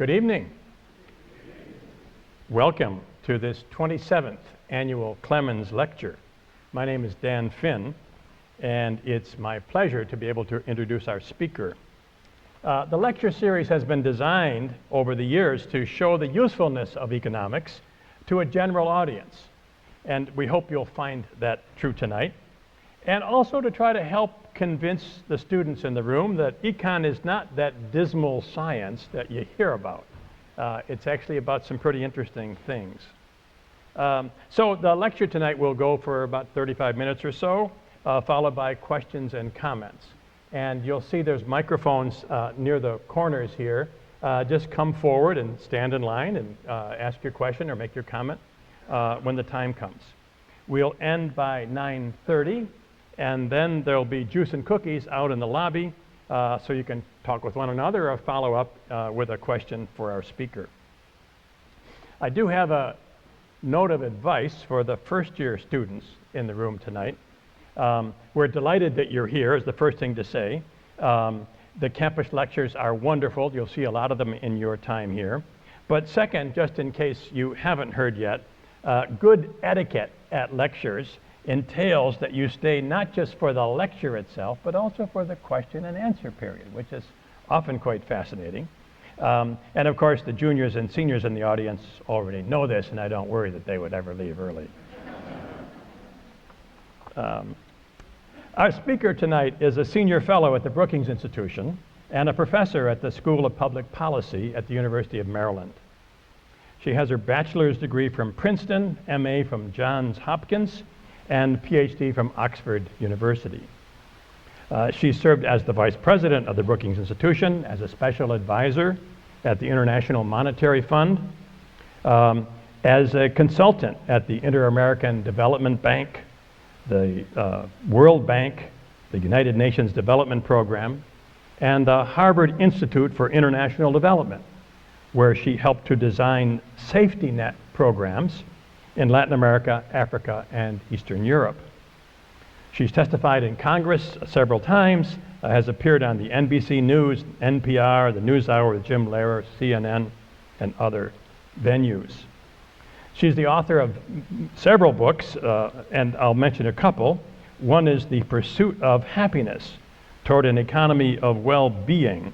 Good evening. Welcome to this 27th annual Clemens Lecture. My name is Dan Finn, and it's my pleasure to be able to introduce our speaker. The lecture series has been designed over the years to show the usefulness of economics to a general audience, and we hope you'll find that true tonight, and also to try to help convince the students in the room that econ is not that dismal science that you hear about. It's actually about some pretty interesting things. So the lecture tonight will go for about 35 minutes or so, followed by questions and comments. And you'll see there's microphones near the corners here. Just come forward and stand in line and ask your question or make your comment when the time comes. We'll end by 9:30, and then there'll be juice and cookies out in the lobby, so you can talk with one another or follow up with a question for our speaker. I do have a note of advice for the first-year students in the room tonight. We're delighted that you're here, is the first thing to say. The campus lectures are wonderful. You'll see a lot of them in your time here. But second, just in case you haven't heard yet, good etiquette at lectures entails that you stay not just for the lecture itself, but also for the question and answer period, which is often quite fascinating. And of course, the juniors and seniors in the audience already know this, and I don't worry that they would ever leave early. Our speaker tonight is a senior fellow at the Brookings Institution and a professor at the School of Public Policy at the University of Maryland. She has her bachelor's degree from Princeton, MA from Johns Hopkins, and PhD from Oxford University. She served as the vice president of the Brookings Institution, as a special advisor at the International Monetary Fund, as a consultant at the Inter-American Development Bank, the World Bank, the United Nations Development Program, and the Harvard Institute for International Development, where she helped to design safety net programs in Latin America, Africa, and Eastern Europe. She's testified in Congress several times, has appeared on the NBC News, NPR, the NewsHour with Jim Lehrer, CNN, and other venues. She's the author of several books, and I'll mention a couple. One is The Pursuit of Happiness Toward an Economy of Well-Being,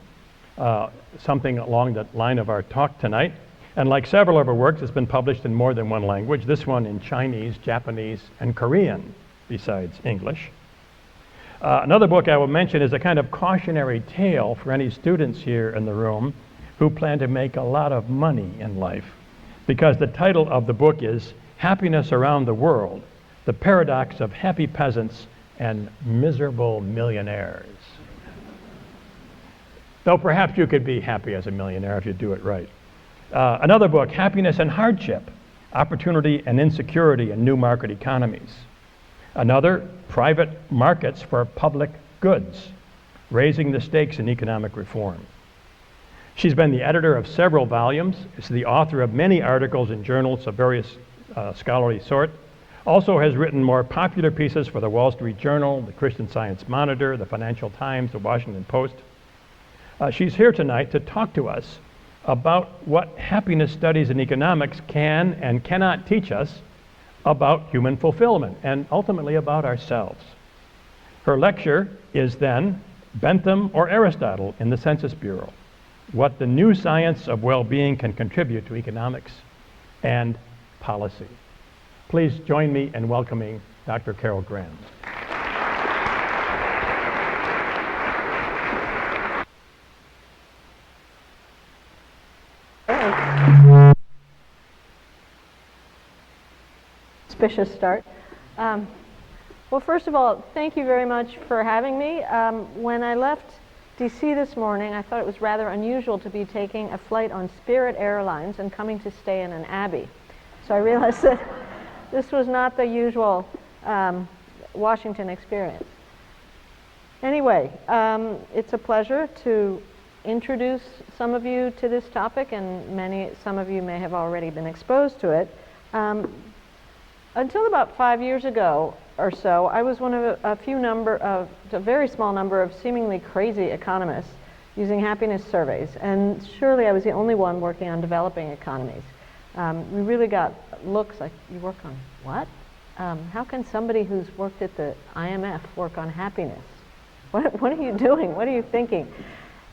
something along the line of our talk tonight. And like several of her works, it's been published in more than one language, this one in Chinese, Japanese, and Korean, besides English. Another book I will mention is a kind of cautionary tale for any students here in the room who plan to make a lot of money in life, because the title of the book is Happiness Around the World, The Paradox of Happy Peasants and Miserable Millionaires. Though perhaps you could be happy as a millionaire if you do it right. Another book, Happiness and Hardship, Opportunity and Insecurity in New Market Economies. Another, Private Markets for Public Goods, Raising the Stakes in Economic Reform. She's been the editor of several volumes. She's the author of many articles in journals of various scholarly sort. Also has written more popular pieces for the Wall Street Journal, the Christian Science Monitor, the Financial Times, the Washington Post. She's here tonight to talk to us about what happiness studies in economics can and cannot teach us about human fulfillment and ultimately about ourselves. Her lecture is then Bentham or Aristotle in the Census Bureau, What the New Science of Well-Being Can Contribute to Economics and Policy. Please join me in welcoming Dr. Carol Graham. Auspicious start. Well, first of all, thank you very much for having me. When I left DC this morning, I thought it was rather unusual to be taking a flight on Spirit Airlines and coming to stay in an abbey. So I realized that this was not the usual Washington experience. Anyway, it's a pleasure to introduce some of you to this topic, and some of you may have already been exposed to it. Until about 5 years ago or so, I was one of a very small number of seemingly crazy economists using happiness surveys. And surely I was the only one working on developing economies. We really got looks like, you work on what? How can somebody who's worked at the IMF work on happiness? What are you doing? What are you thinking?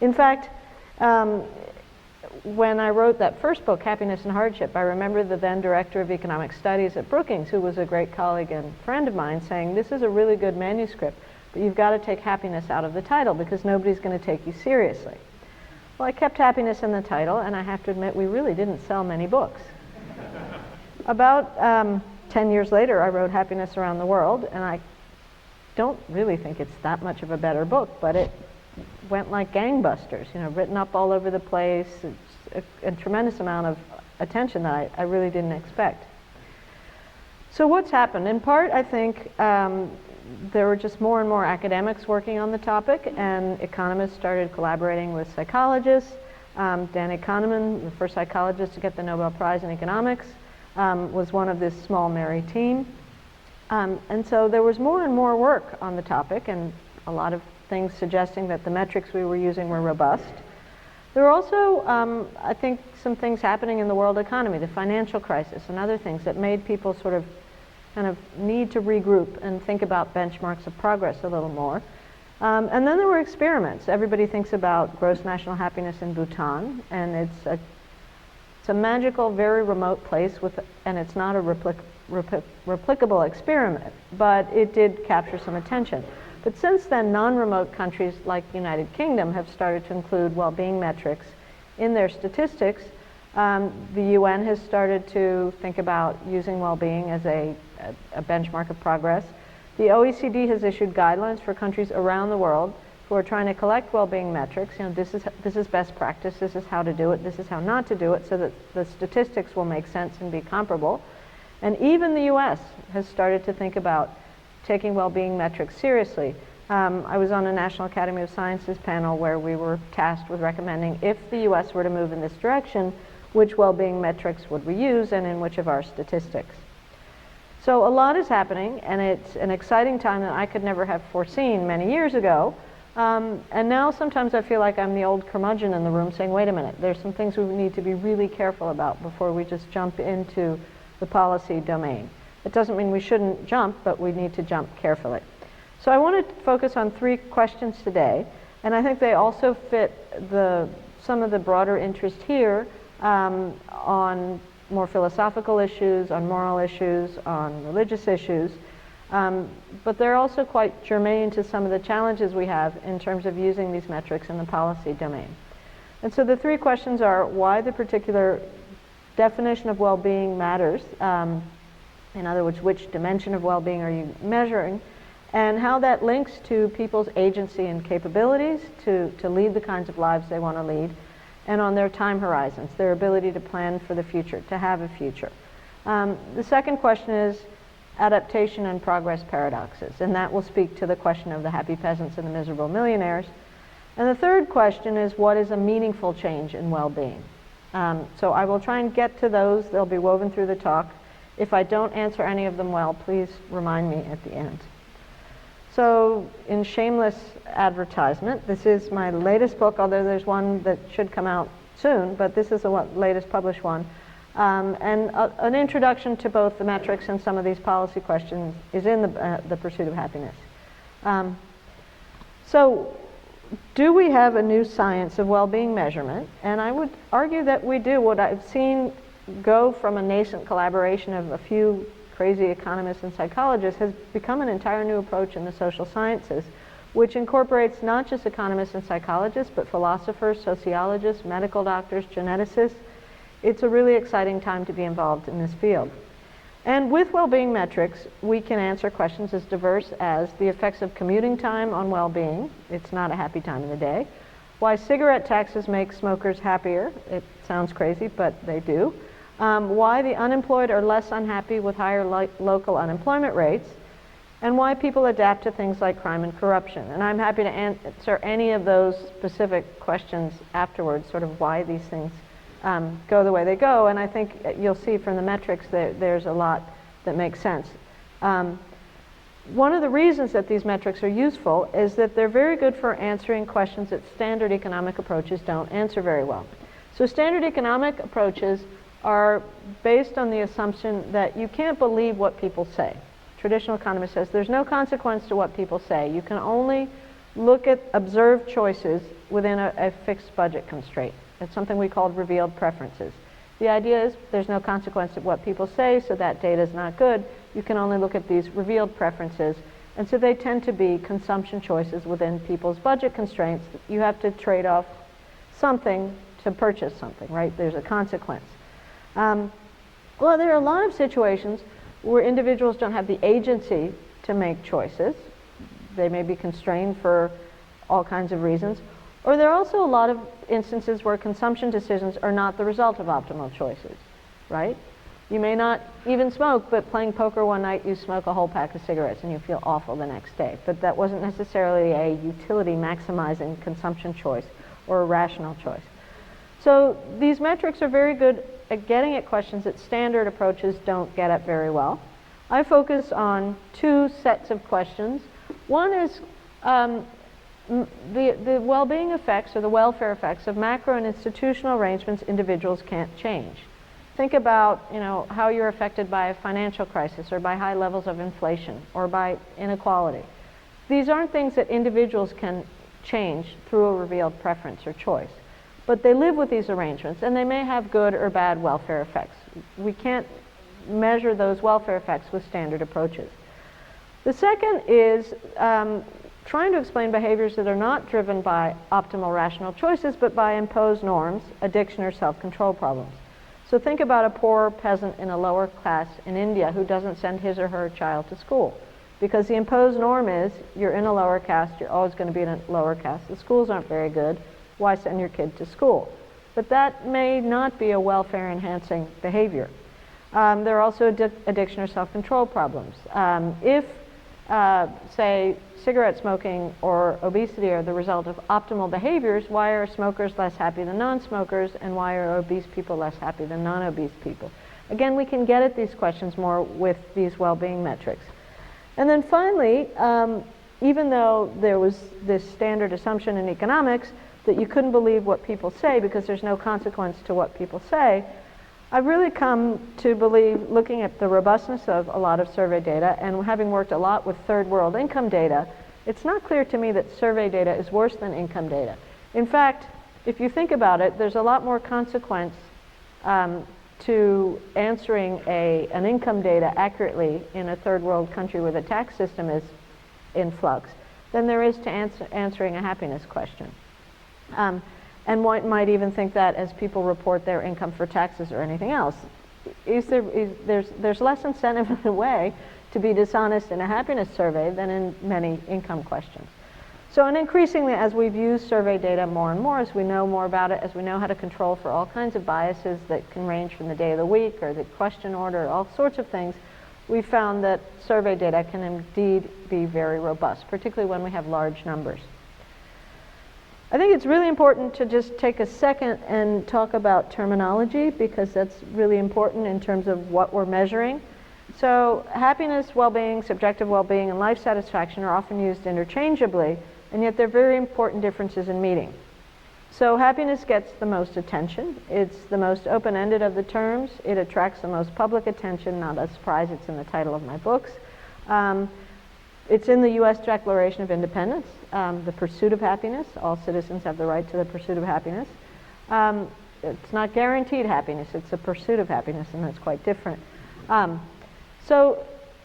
In fact, when I wrote that first book, Happiness and Hardship, I remember the then director of economic studies at Brookings, who was a great colleague and friend of mine, saying, this is a really good manuscript, but you've got to take happiness out of the title because nobody's going to take you seriously. Well, I kept happiness in the title, and I have to admit we really didn't sell many books. About 10 years later, I wrote Happiness Around the World, and I don't really think it's that much of a better book, but it went like gangbusters, written up all over the place. It's a tremendous amount of attention that I really didn't expect. So what's happened? In part, I think there were just more and more academics working on the topic, and economists started collaborating with psychologists. Danny Kahneman, the first psychologist to get the Nobel Prize in economics, was one of this small merry team. And so there was more and more work on the topic, and a lot of things suggesting that the metrics we were using were robust. There were also, I think, some things happening in the world economy, the financial crisis and other things that made people sort of kind of need to regroup and think about benchmarks of progress a little more. And then there were experiments. Everybody thinks about gross national happiness in Bhutan, and it's a magical, very remote place, and it's not a replicable experiment, but it did capture some attention. But since then, non-remote countries like the United Kingdom have started to include well-being metrics in their statistics. The UN has started to think about using well-being as a benchmark of progress. The OECD has issued guidelines for countries around the world who are trying to collect well-being metrics. This is best practice, this is how to do it, this is how not to do it, so that the statistics will make sense and be comparable. And even the US has started to think about taking well-being metrics seriously. I was on a National Academy of Sciences panel where we were tasked with recommending, if the US were to move in this direction, which well-being metrics would we use and in which of our statistics. So a lot is happening, and it's an exciting time that I could never have foreseen many years ago. And now sometimes I feel like I'm the old curmudgeon in the room saying, wait a minute, there's some things we need to be really careful about before we just jump into the policy domain. It doesn't mean we shouldn't jump, but we need to jump carefully. So I want to focus on 3 questions today, and I think they also fit some of the broader interest here on more philosophical issues, on moral issues, on religious issues, but they're also quite germane to some of the challenges we have in terms of using these metrics in the policy domain. And so the 3 questions are why the particular definition of well-being matters, in other words, which dimension of well-being are you measuring, and how that links to people's agency and capabilities to lead the kinds of lives they want to lead, and on their time horizons, their ability to plan for the future, to have a future. The second question is adaptation and progress paradoxes, and that will speak to the question of the happy peasants and the miserable millionaires. And the third question is, what is a meaningful change in well-being? So I will try and get to those. They'll be woven through the talk. If I don't answer any of them well, please remind me at the end. So in shameless advertisement, this is my latest book, although there's one that should come out soon, but this is the latest published one. And an introduction to both the metrics and some of these policy questions is in the Pursuit of Happiness. So do we have a new science of well-being measurement? And I would argue that we do. What I've seen go from a nascent collaboration of a few crazy economists and psychologists has become an entire new approach in the social sciences, which incorporates not just economists and psychologists, but philosophers, sociologists, medical doctors, geneticists. It's a really exciting time to be involved in this field. And with well-being metrics, we can answer questions as diverse as the effects of commuting time on well-being. It's not a happy time of the day. Why cigarette taxes make smokers happier. It sounds crazy, but they do. Why the unemployed are less unhappy with higher local unemployment rates, and why people adapt to things like crime and corruption. And I'm happy to answer any of those specific questions afterwards, sort of why these things go the way they go. And I think you'll see from the metrics that there's a lot that makes sense. One of the reasons that these metrics are useful is that they're very good for answering questions that standard economic approaches don't answer very well. So standard economic approaches are based on the assumption that you can't believe what people say. Traditional economist says there's no consequence to what people say. You can only look at observed choices within a fixed budget constraint. It's something we call revealed preferences. The idea is there's no consequence to what people say, so that data is not good. You can only look at these revealed preferences, and so they tend to be consumption choices within people's budget constraints. You have to trade off something to purchase something, right? There's a consequence. Well, there are a lot of situations where individuals don't have the agency to make choices. They may be constrained for all kinds of reasons. Or there are also a lot of instances where consumption decisions are not the result of optimal choices, right? You may not even smoke, but playing poker one night, you smoke a whole pack of cigarettes and you feel awful the next day. But that wasn't necessarily a utility maximizing consumption choice or a rational choice. So these metrics are very good at getting at questions that standard approaches don't get at very well. I focus on two sets of questions. One is the well-being effects or the welfare effects of macro and institutional arrangements individuals can't change. Think about, how you're affected by a financial crisis or by high levels of inflation or by inequality. These aren't things that individuals can change through a revealed preference or choice, but they live with these arrangements and they may have good or bad welfare effects. We can't measure those welfare effects with standard approaches. The second is trying to explain behaviors that are not driven by optimal rational choices, but by imposed norms, addiction, or self-control problems. So think about a poor peasant in a lower class in India who doesn't send his or her child to school. Because the imposed norm is, you're in a lower caste, you're always going to be in a lower caste, the schools aren't very good, why send your kid to school? But that may not be a welfare-enhancing behavior. There are also addiction or self-control problems. If say, cigarette smoking or obesity are the result of optimal behaviors, why are smokers less happy than non-smokers, and why are obese people less happy than non-obese people? Again, we can get at these questions more with these well-being metrics. And then finally, even though there was this standard assumption in economics that you couldn't believe what people say because there's no consequence to what people say, I've really come to believe, looking at the robustness of a lot of survey data and having worked a lot with third world income data, it's not clear to me that survey data is worse than income data. In fact, if you think about it, there's a lot more consequence to answering an income data accurately in a third world country where the tax system is in flux than there is to answering a happiness question. And one might even think that as people report their income for taxes or anything else. There's less incentive in a way to be dishonest in a happiness survey than in many income questions. So, and increasingly, as we've used survey data more and more, as we know more about it, as we know how to control for all kinds of biases that can range from the day of the week or the question order, all sorts of things, we've found that survey data can indeed be very robust, particularly when we have large numbers. I think it's really important to just take a second and talk about terminology, because that's really important in terms of what we're measuring. So happiness, well-being, subjective well-being, and life satisfaction are often used interchangeably, and yet they're very important differences in meaning. So happiness gets the most attention. It's the most open-ended of the terms. It attracts the most public attention, not a surprise it's in the title of my books. It's in the U.S. Declaration of Independence, the pursuit of happiness. All citizens have the right to the pursuit of happiness. It's not guaranteed happiness, it's a pursuit of happiness, and that's quite different. So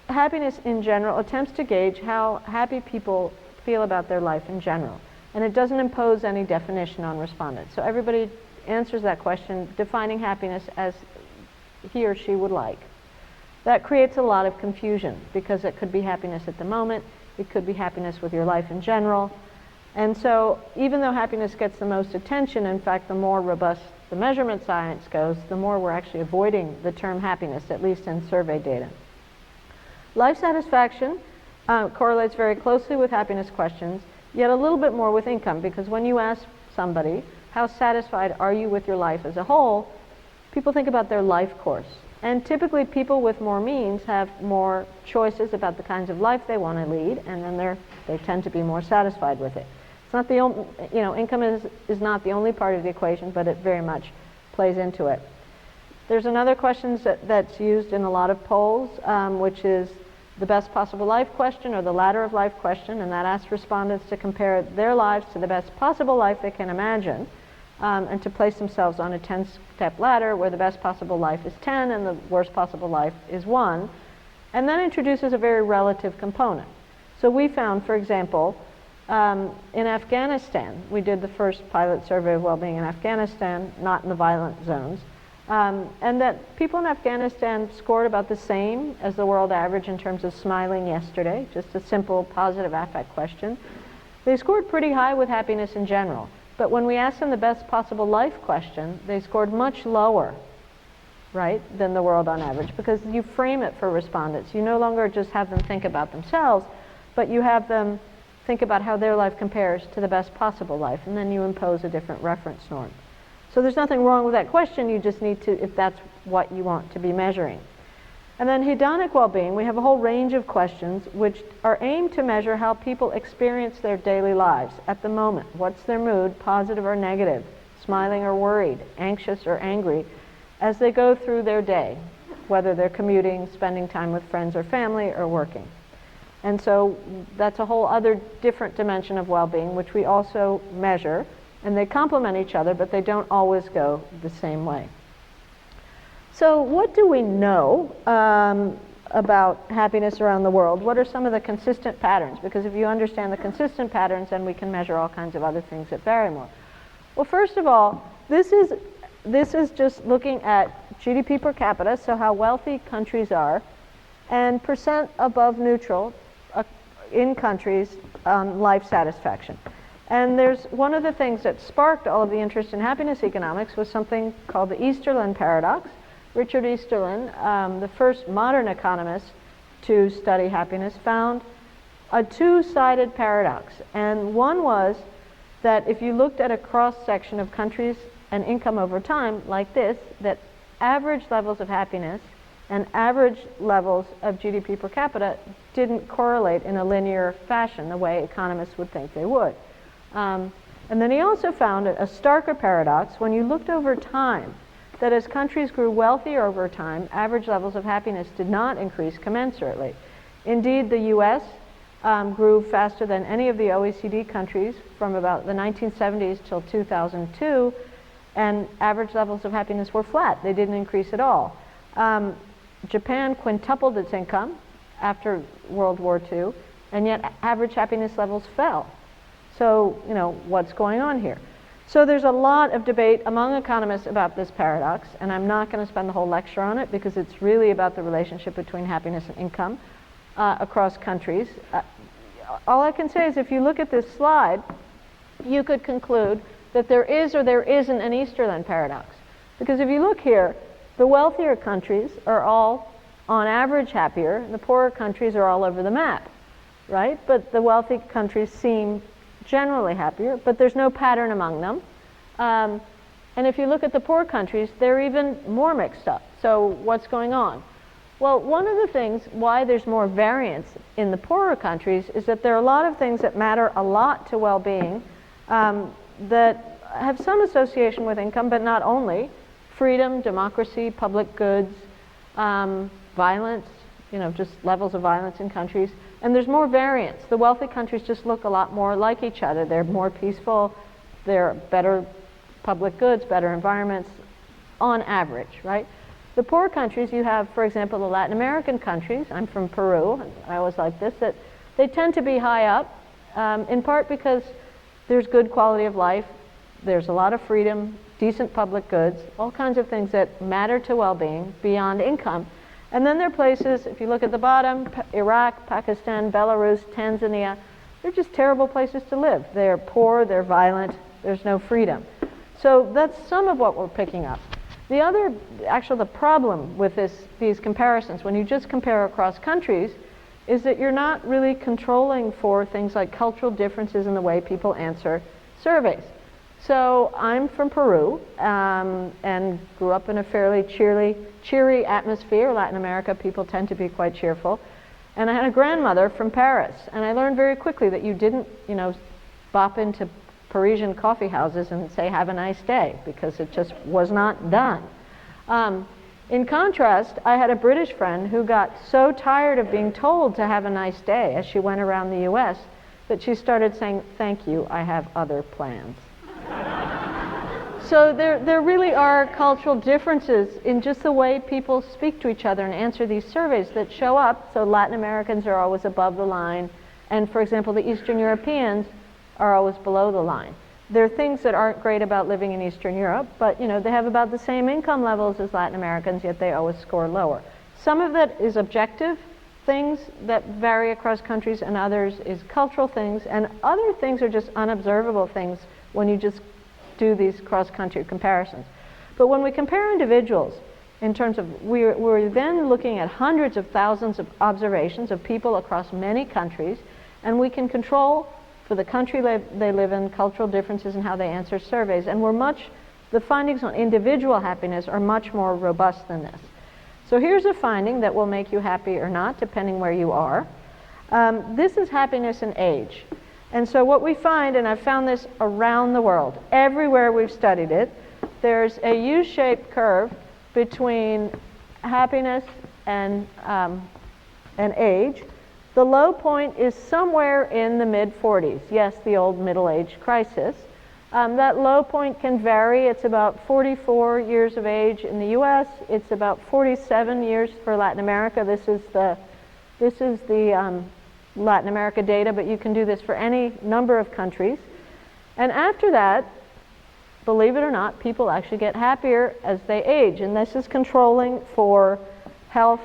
happiness in general attempts to gauge how happy people feel about their life in general. And it doesn't impose any definition on respondents. So everybody answers that question, defining happiness as he or she would like. That creates a lot of confusion, because it could be happiness at the moment, it could be happiness with your life in general. And so even though happiness gets the most attention, in fact, the more robust the measurement science goes, the more we're actually avoiding the term happiness, at least in survey data. Life satisfaction correlates very closely with happiness questions, yet a little bit more with income, because when you ask somebody, how satisfied are you with your life as a whole, people think about their life course. And typically people with more means have more choices about the kinds of life they want to lead, and then they tend to be more satisfied with it. It's not the only, income is not the only part of the equation, but it very much plays into it. There's another question that's used in a lot of polls, which is the best possible life question, or the ladder of life question, and that asks respondents to compare their lives to the best possible life they can imagine, and to place themselves on a 10-step ladder where the best possible life is 10 and the worst possible life is 1, and then introduces a very relative component. So we found, for example, in Afghanistan, we did the first pilot survey of well-being in Afghanistan, not in the violent zones, and that people in Afghanistan scored about the same as the world average in terms of smiling yesterday, just a simple positive affect question. They scored pretty high with happiness in general, but when we asked them the best possible life question, they scored much lower, right, than the world on average, because you frame it for respondents. You no longer just have them think about themselves, but you have them think about how their life compares to the best possible life, and then you impose a different reference norm. So there's nothing wrong with that question, you just need to, if that's what you want to be measuring. And then hedonic well-being, we have a whole range of questions which are aimed to measure how people experience their daily lives at the moment. What's their mood, positive or negative, smiling or worried, anxious or angry, as they go through their day, whether they're commuting, spending time with friends or family, or working. And so that's a whole other different dimension of well-being, which we also measure, and they complement each other, but they don't always go the same way. So what do we know about happiness around the world? What are some of the consistent patterns? Because if you understand the consistent patterns, then we can measure all kinds of other things that vary more. Well, first of all, this is just looking at GDP per capita, so how wealthy countries are, and percent above neutral in countries on life satisfaction. And there's one of the things that sparked all of the interest in happiness economics was something called the Easterlin paradox. Richard Easterlin, the first modern economist to study happiness, found a two-sided paradox. And one was that if you looked at a cross-section of countries and income over time like this, that average levels of happiness and average levels of GDP per capita didn't correlate in a linear fashion the way economists would think they would. And then he also found a starker paradox when you looked over time, that as countries grew wealthier over time, average levels of happiness did not increase commensurately. Indeed, the US grew faster than any of the OECD countries from about the 1970s till 2002, and average levels of happiness were flat. They didn't increase at all. Japan quintupled its income after World War II, and yet average happiness levels fell. So, what's going on here? So there's a lot of debate among economists about this paradox, and I'm not going to spend the whole lecture on it because it's really about the relationship between happiness and income across countries. All I can say is if you look at this slide, you could conclude that there is or there isn't an Easterlin paradox. Because if you look here, the wealthier countries are all, on average, happier, and the poorer countries are all over the map, right? But the wealthy countries seem generally happier, but there's no pattern among them. And if you look at the poor countries, they're even more mixed up. So what's going on? Well, one of the things why there's more variance in the poorer countries is that there are a lot of things that matter a lot to well-being that have some association with income, but not only. Freedom, democracy, public goods, violence, just levels of violence in countries. And there's more variance. The wealthy countries just look a lot more like each other. They're more peaceful, they're better public goods, better environments, on average, right? The poor countries, you have, for example, the Latin American countries. I'm from Peru, and I always like this, that they tend to be high up, in part because there's good quality of life, there's a lot of freedom, decent public goods, all kinds of things that matter to well-being beyond income. And then there are places, if you look at the bottom, Iraq, Pakistan, Belarus, Tanzania, they're just terrible places to live. They're poor, they're violent, there's no freedom. So that's some of what we're picking up. The problem with these comparisons, when you just compare across countries, is that you're not really controlling for things like cultural differences in the way people answer surveys. So I'm from Peru and grew up in a fairly cheery atmosphere. Latin America, people tend to be quite cheerful. And I had a grandmother from Paris, and I learned very quickly that you didn't, bop into Parisian coffee houses and say, "Have a nice day," because it just was not done. In contrast, I had a British friend who got so tired of being told to have a nice day as she went around the US that she started saying, "Thank you, I have other plans." So there really are cultural differences in just the way people speak to each other and answer these surveys that show up. So Latin Americans are always above the line, and for example, the Eastern Europeans are always below the line. There are things that aren't great about living in Eastern Europe, but they have about the same income levels as Latin Americans, yet they always score lower. Some of that is objective things that vary across countries, and others is cultural things, and other things are just unobservable things when you just do these cross-country comparisons. But when we compare individuals in terms of, we're then looking at hundreds of thousands of observations of people across many countries, and we can control for the country they live in, cultural differences in how they answer surveys, and the findings on individual happiness are much more robust than this. So here's a finding that will make you happy or not, depending where you are. This is happiness in age. And so what we find, and I've found this around the world, everywhere we've studied it, there's a U-shaped curve between happiness and age. The low point is somewhere in the mid-40s. Yes, the old middle-age crisis. That low point can vary. It's about 44 years of age in the US. It's about 47 years for Latin America. This is the Latin America data, but you can do this for any number of countries. And after that, believe it or not, people actually get happier as they age. And this is controlling for health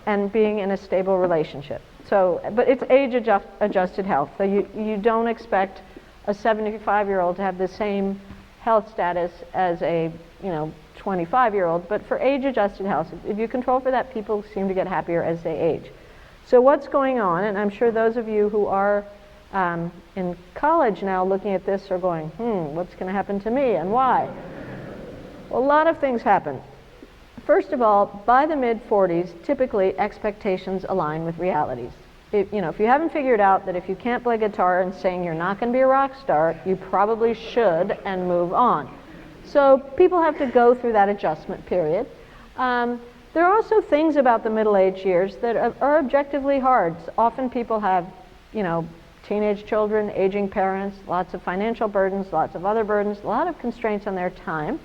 and being in a stable relationship. So, but it's age-adjusted health. So you don't expect a 75-year-old to have the same health status as a 25-year-old. But for age-adjusted health, if you control for that, people seem to get happier as they age. So what's going on? And I'm sure those of you who are in college now looking at this are going, what's going to happen to me and why? Well, a lot of things happen. First of all, by the mid-40s, typically expectations align with realities. If you haven't figured out that if you can't play guitar and sing, you're not going to be a rock star, you probably should and move on. So people have to go through that adjustment period. There are also things about the middle-aged years that are objectively hard. Often people have, teenage children, aging parents, lots of financial burdens, lots of other burdens, a lot of constraints on their time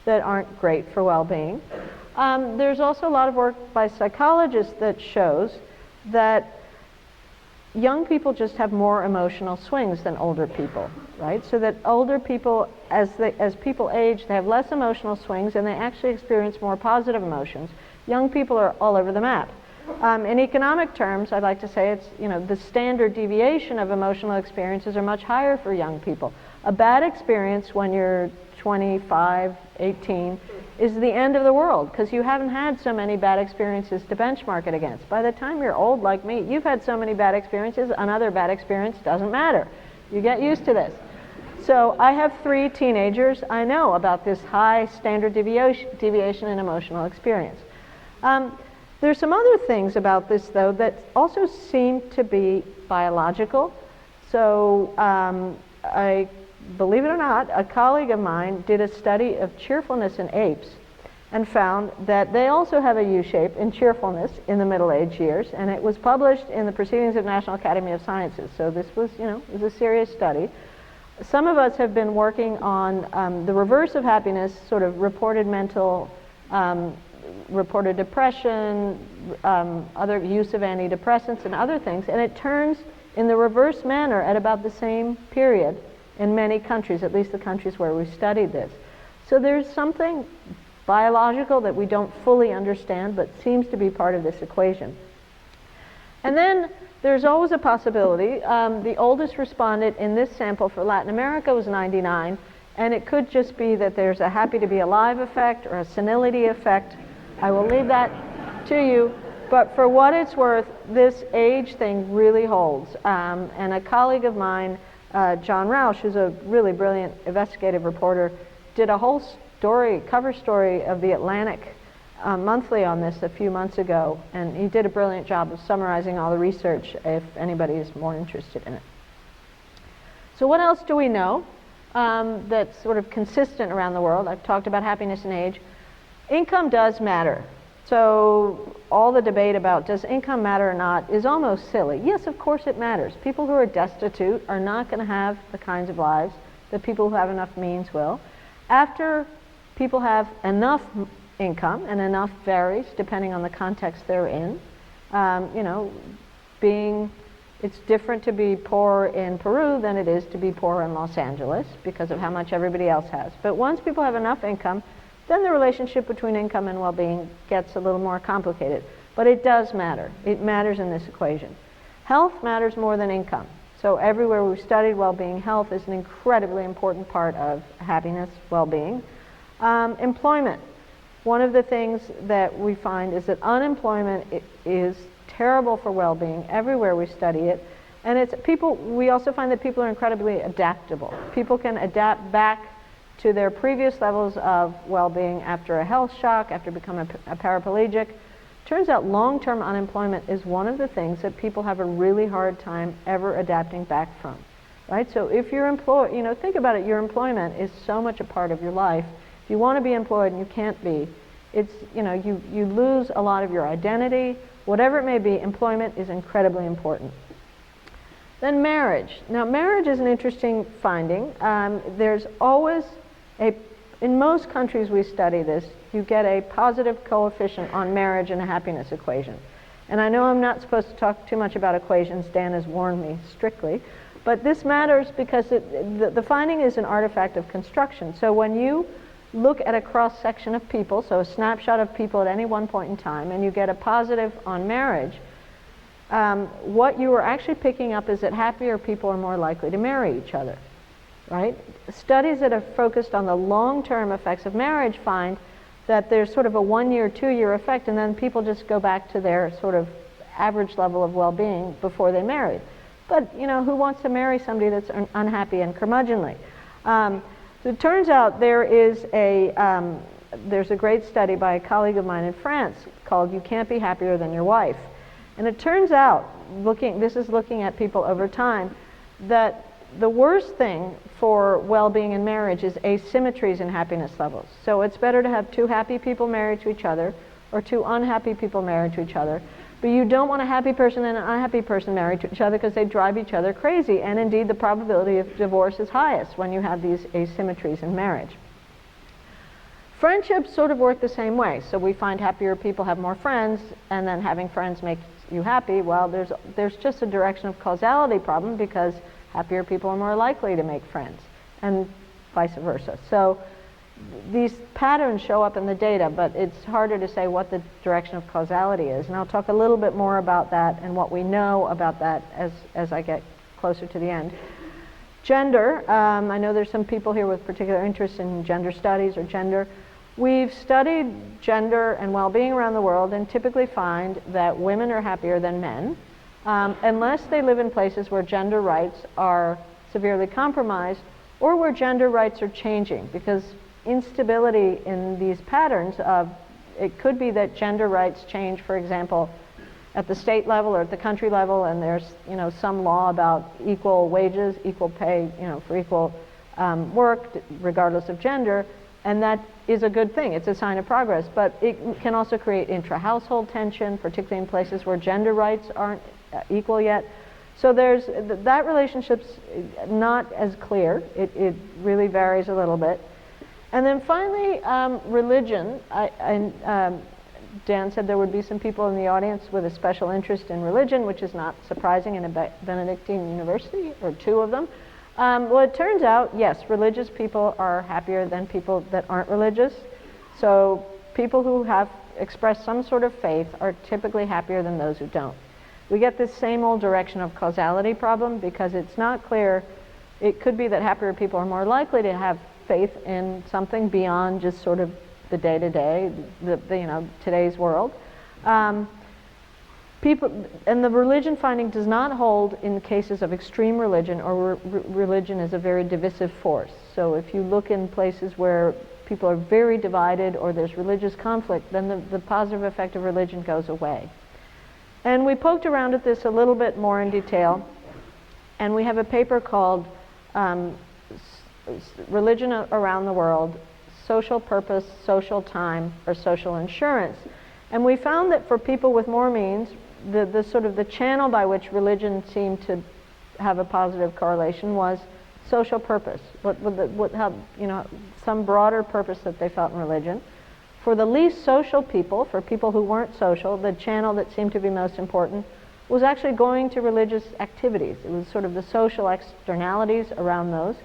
that aren't great for well-being. There's also a lot of work by psychologists that shows that young people just have more emotional swings than older people, right? So that older people, as people age, they have less emotional swings and they actually experience more positive emotions. Young people are all over the map. In economic terms, I'd like to say it's, the standard deviation of emotional experiences are much higher for young people. A bad experience when you're 25, 18 is the end of the world because you haven't had so many bad experiences to benchmark it against. By the time you're old like me, you've had so many bad experiences, another bad experience doesn't matter. You get used to this. So I have 3 teenagers. I know about this high standard deviation in emotional experience. There's some other things about this, though, that also seem to be biological. So believe it or not, a colleague of mine did a study of cheerfulness in apes and found that they also have a U-shape in cheerfulness in the middle-aged years, and it was published in the Proceedings of National Academy of Sciences. So this was, was a serious study. Some of us have been working on the reverse of happiness, sort of reported depression, other use of antidepressants and other things, and it turns in the reverse manner at about the same period in many countries, at least the countries where we studied this. So there's something biological that we don't fully understand, but seems to be part of this equation. And then there's always a possibility. The oldest respondent in this sample for Latin America was 99, and it could just be that there's a happy to be alive effect or a senility effect. I will leave that to you, but for what it's worth, this age thing really holds. And a colleague of mine John Rausch, who's a really brilliant investigative reporter, did a whole story, cover story of the Atlantic Monthly on this a few months ago, and he did a brilliant job of summarizing all the research if anybody is more interested in it. So what else do we know that's sort of consistent around the world? I've talked about happiness and age. Income does matter. So all the debate about does income matter or not is almost silly. Yes, of course it matters. People who are destitute are not going to have the kinds of lives that people who have enough means will. After people have enough income, and enough varies depending on the context they're in, you know, it's different to be poor in Peru than it is to be poor in Los Angeles because of how much everybody else has. But once people have enough income, then the relationship between income and well-being gets a little more complicated. But it does matter. It matters in this equation. Health matters more than income. So everywhere we've studied well-being, health is an incredibly important part of happiness, well-being. Employment. One of the things that we find is that unemployment is terrible for well-being everywhere we study it. And we also find that people are incredibly adaptable. People can adapt back to their previous levels of well-being after a health shock, after becoming a paraplegic. Turns out long-term unemployment is one of the things that people have a really hard time ever adapting back from, right? So if you're employed, you know, think about it, your employment is so much a part of your life. If you want to be employed and you can't be, it's, you know, you lose a lot of your identity. Whatever it may be, employment is incredibly important. Then marriage. Now marriage is an interesting finding. There's always in most countries we study this, you get a positive coefficient on marriage in a happiness equation. And I know I'm not supposed to talk too much about equations, Dan has warned me strictly, but this matters because the finding is an artifact of construction. So when you look at a cross-section of people, so a snapshot of people at any one point in time, and you get a positive on marriage, what you are actually picking up is that happier people are more likely to marry each other, right? Studies that have focused on the long-term effects of marriage find that there's sort of a 1-year, 2-year effect, and then people just go back to their sort of average level of well-being before they married. But, you know, who wants to marry somebody that's unhappy and curmudgeonly? So it turns out there's a great study by a colleague of mine in France called "You Can't Be Happier Than Your Wife." And it turns out, this is looking at people over time, that the worst thing for well-being in marriage is asymmetries in happiness levels. So it's better to have 2 happy people married to each other or 2 unhappy people married to each other. But you don't want a happy person and an unhappy person married to each other because they drive each other crazy. And indeed, the probability of divorce is highest when you have these asymmetries in marriage. Friendships sort of work the same way. So we find happier people have more friends, and then having friends makes you happy. Well, there's just a direction of causality problem because happier people are more likely to make friends, and vice versa. So these patterns show up in the data, but it's harder to say what the direction of causality is. And I'll talk a little bit more about that and what we know about that as I get closer to the end. Gender, I know there's some people here with particular interest in gender studies or gender. We've studied gender and well-being around the world and typically find that women are happier than men, unless they live in places where gender rights are severely compromised or where gender rights are changing, because instability in these patterns it could be that gender rights change, for example, at the state level or at the country level, and there's, you know, some law about equal wages, equal pay, you know, for equal work regardless of gender, and that is a good thing. It's a sign of progress, but it can also create intra-household tension, particularly in places where gender rights aren't equal yet. So that relationship's not as clear. It really varies a little bit. And then finally, religion. Dan said there would be some people in the audience with a special interest in religion, which is not surprising in a Benedictine university, or 2 of them. Well, it turns out, yes, religious people are happier than people that aren't religious. So people who have expressed some sort of faith are typically happier than those who don't. We get this same old direction of causality problem because it's not clear. It could be that happier people are more likely to have faith in something beyond just sort of the day-to-day, today's world. People, and the religion finding does not hold in cases of extreme religion or religion is a very divisive force. So if you look in places where people are very divided or there's religious conflict, then the positive effect of religion goes away. And we poked around at this a little bit more in detail, and we have a paper called Religion Around the World, Social Purpose, Social Time, or Social Insurance. And we found that for people with more means, the sort of the channel by which religion seemed to have a positive correlation was social purpose, some broader purpose that they felt in religion. For the least social people, for people who weren't social, the channel that seemed to be most important was actually going to religious activities. It was sort of the social externalities around those.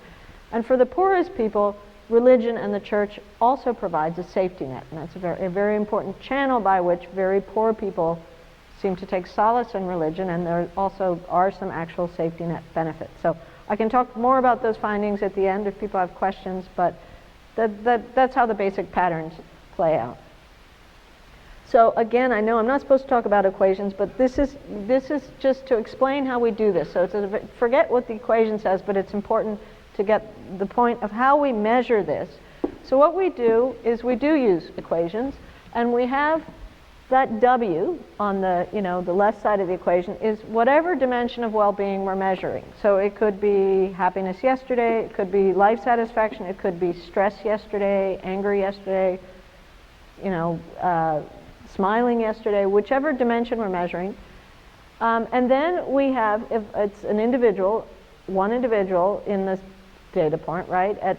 And for the poorest people, religion and the church also provides a safety net, and that's a very important channel by which very poor people seem to take solace in religion, and there also are some actual safety net benefits. So I can talk more about those findings at the end if people have questions, but that's how the basic patterns play out. So again, I know I'm not supposed to talk about equations, but this is just to explain how we do this. So forget what the equation says, but it's important to get the point of how we measure this. So what we do is we do use equations, and we have that W on the left side of the equation is whatever dimension of well-being we're measuring. So it could be happiness yesterday, it could be life satisfaction, it could be stress yesterday, angry yesterday, smiling yesterday, whichever dimension we're measuring. And then we have, if it's an individual, one individual in this data point, right, at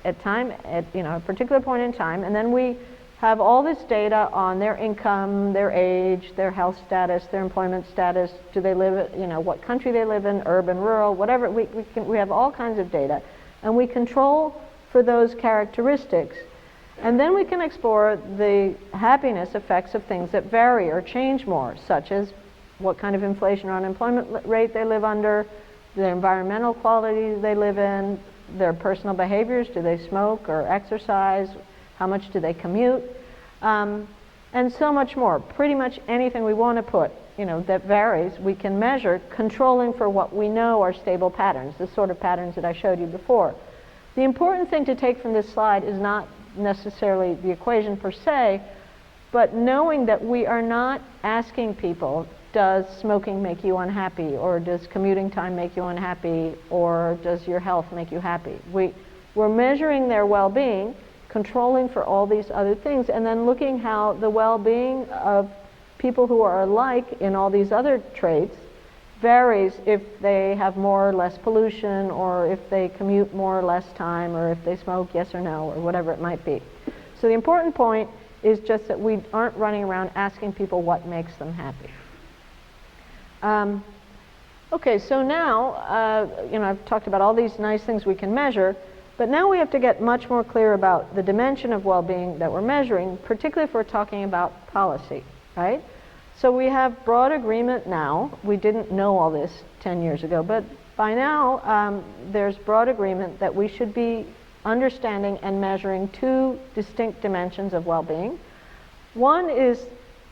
a particular point in time, and then we have all this data on their income, their age, their health status, their employment status, do they live, what country they live in, urban, rural, whatever, we have all kinds of data, and we control for those characteristics, and then we can explore the happiness effects of things that vary or change more, such as what kind of inflation or unemployment rate they live under, the environmental quality they live in, their personal behaviors, do they smoke or exercise, how much do they commute, and so much more. Pretty much anything we want to put, that varies, we can measure, controlling for what we know are stable patterns, the sort of patterns that I showed you before. The important thing to take from this slide is not necessarily the equation per se, but knowing that we are not asking people, does smoking make you unhappy, or does commuting time make you unhappy, or does your health make you happy? We're measuring their well-being, controlling for all these other things, and then looking how the well-being of people who are alike in all these other traits varies if they have more or less pollution, or if they commute more or less time, or if they smoke, yes or no, or whatever it might be. So the important point is just that we aren't running around asking people what makes them happy. Okay, so now, I've talked about all these nice things we can measure, but now we have to get much more clear about the dimension of well-being that we're measuring, particularly if we're talking about policy, right? So we have broad agreement now. We didn't know all this 10 years ago, but by now there's broad agreement that we should be understanding and measuring two distinct dimensions of well-being. One is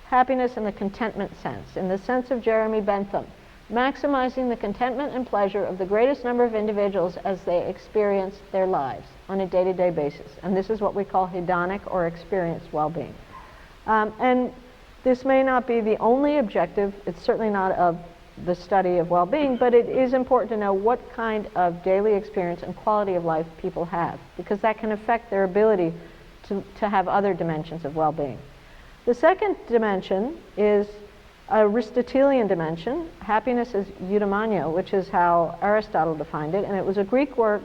happiness in the contentment sense, in the sense of Jeremy Bentham, maximizing the contentment and pleasure of the greatest number of individuals as they experience their lives on a day-to-day basis. And this is what we call hedonic or experienced well-being. And this may not be the only objective, it's certainly not of the study of well-being, but it is important to know what kind of daily experience and quality of life people have, because that can affect their ability to have other dimensions of well-being. The second dimension is a Aristotelian dimension. Happiness is eudaimonia, which is how Aristotle defined it, and it was a Greek word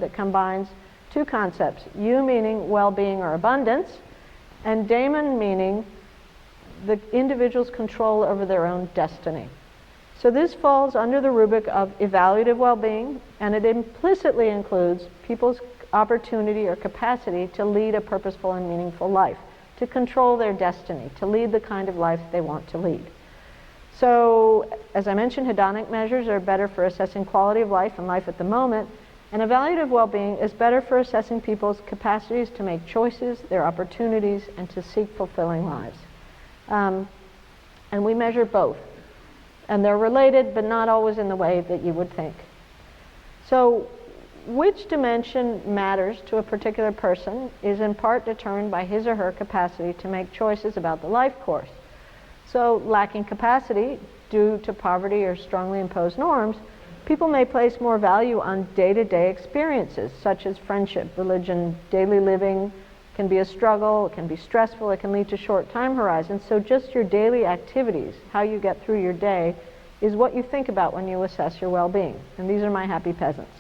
that combines two concepts, eu meaning well-being or abundance, and daimon meaning the individual's control over their own destiny. So this falls under the rubric of evaluative well-being, and it implicitly includes people's opportunity or capacity to lead a purposeful and meaningful life, to control their destiny, to lead the kind of life they want to lead. So, as I mentioned, hedonic measures are better for assessing quality of life and life at the moment, and evaluative well-being is better for assessing people's capacities to make choices, their opportunities, and to seek fulfilling lives. And we measure both. And they're related, but not always in the way that you would think. So which dimension matters to a particular person is in part determined by his or her capacity to make choices about the life course. So lacking capacity due to poverty or strongly imposed norms, people may place more value on day-to-day experiences such as friendship, religion, daily living. Can be a struggle, it can be stressful, it can lead to short time horizons. So just your daily activities, how you get through your day, is what you think about when you assess your well-being. And these are my happy peasants.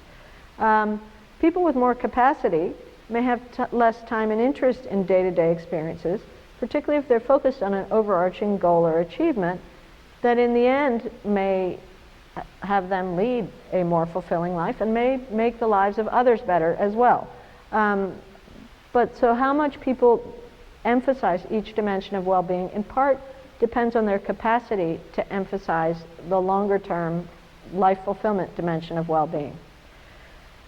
People with more capacity may have less time and interest in day-to-day experiences, particularly if they're focused on an overarching goal or achievement that in the end may have them lead a more fulfilling life and may make the lives of others better as well. But so how much people emphasize each dimension of well-being in part depends on their capacity to emphasize the longer-term life fulfillment dimension of well-being.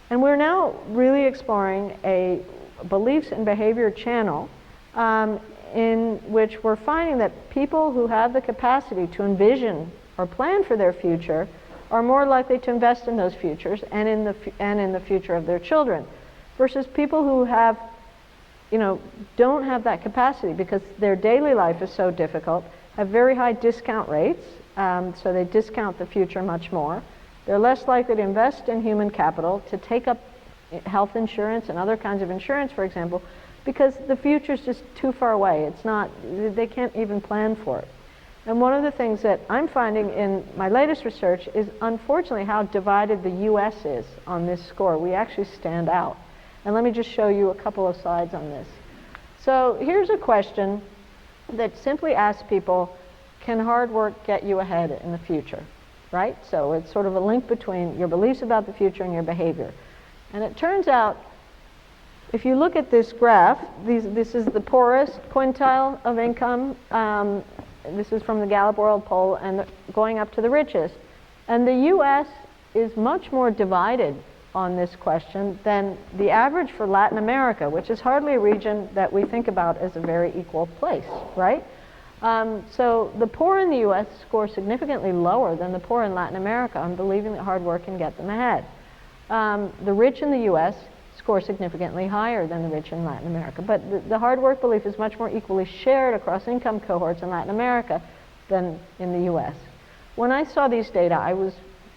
And we're now really exploring a beliefs and behavior channel in which we're finding that people who have the capacity to envision or plan for their future are more likely to invest in those futures and in the future of their children, versus people who have, don't have that capacity because their daily life is so difficult, have very high discount rates, so they discount the future much more. They're less likely to invest in human capital, to take up health insurance and other kinds of insurance, for example, because the future is just too far away. They can't even plan for it. And one of the things that I'm finding in my latest research is unfortunately how divided the US is on this score. We actually stand out. And let me just show you a couple of slides on this. So here's a question that simply asks people, can hard work get you ahead in the future? Right? So it's sort of a link between your beliefs about the future and your behavior. And it turns out, if you look at this graph, this is the poorest quintile of income. This is from the Gallup World Poll, and going up to the richest. And the US is much more divided on this question than the average for Latin America, which is hardly a region that we think about as a very equal place, right? So the poor in the US score significantly lower than the poor in Latin America on believing that hard work can get them ahead. The rich in the US score significantly higher than the rich in Latin America. But the hard work belief is much more equally shared across income cohorts in Latin America than in the US. When I saw these data, I was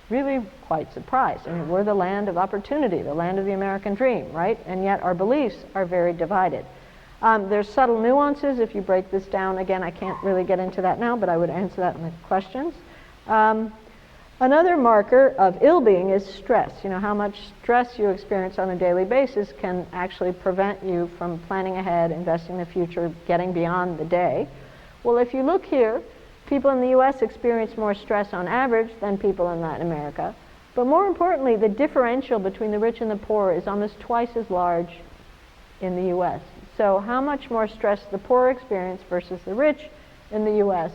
really quite surprised. I mean, we're the land of opportunity, the land of the American dream, right? And yet our beliefs are very divided. There's subtle nuances if you break this down. Again, I can't really get into that now, but I would answer that in the questions. Another marker of ill-being is stress. How much stress you experience on a daily basis can actually prevent you from planning ahead, investing in the future, getting beyond the day. Well, if you look here, people in the US experience more stress on average than people in Latin America. But more importantly, the differential between the rich and the poor is almost twice as large in the US. So how much more stress the poor experience versus the rich in the US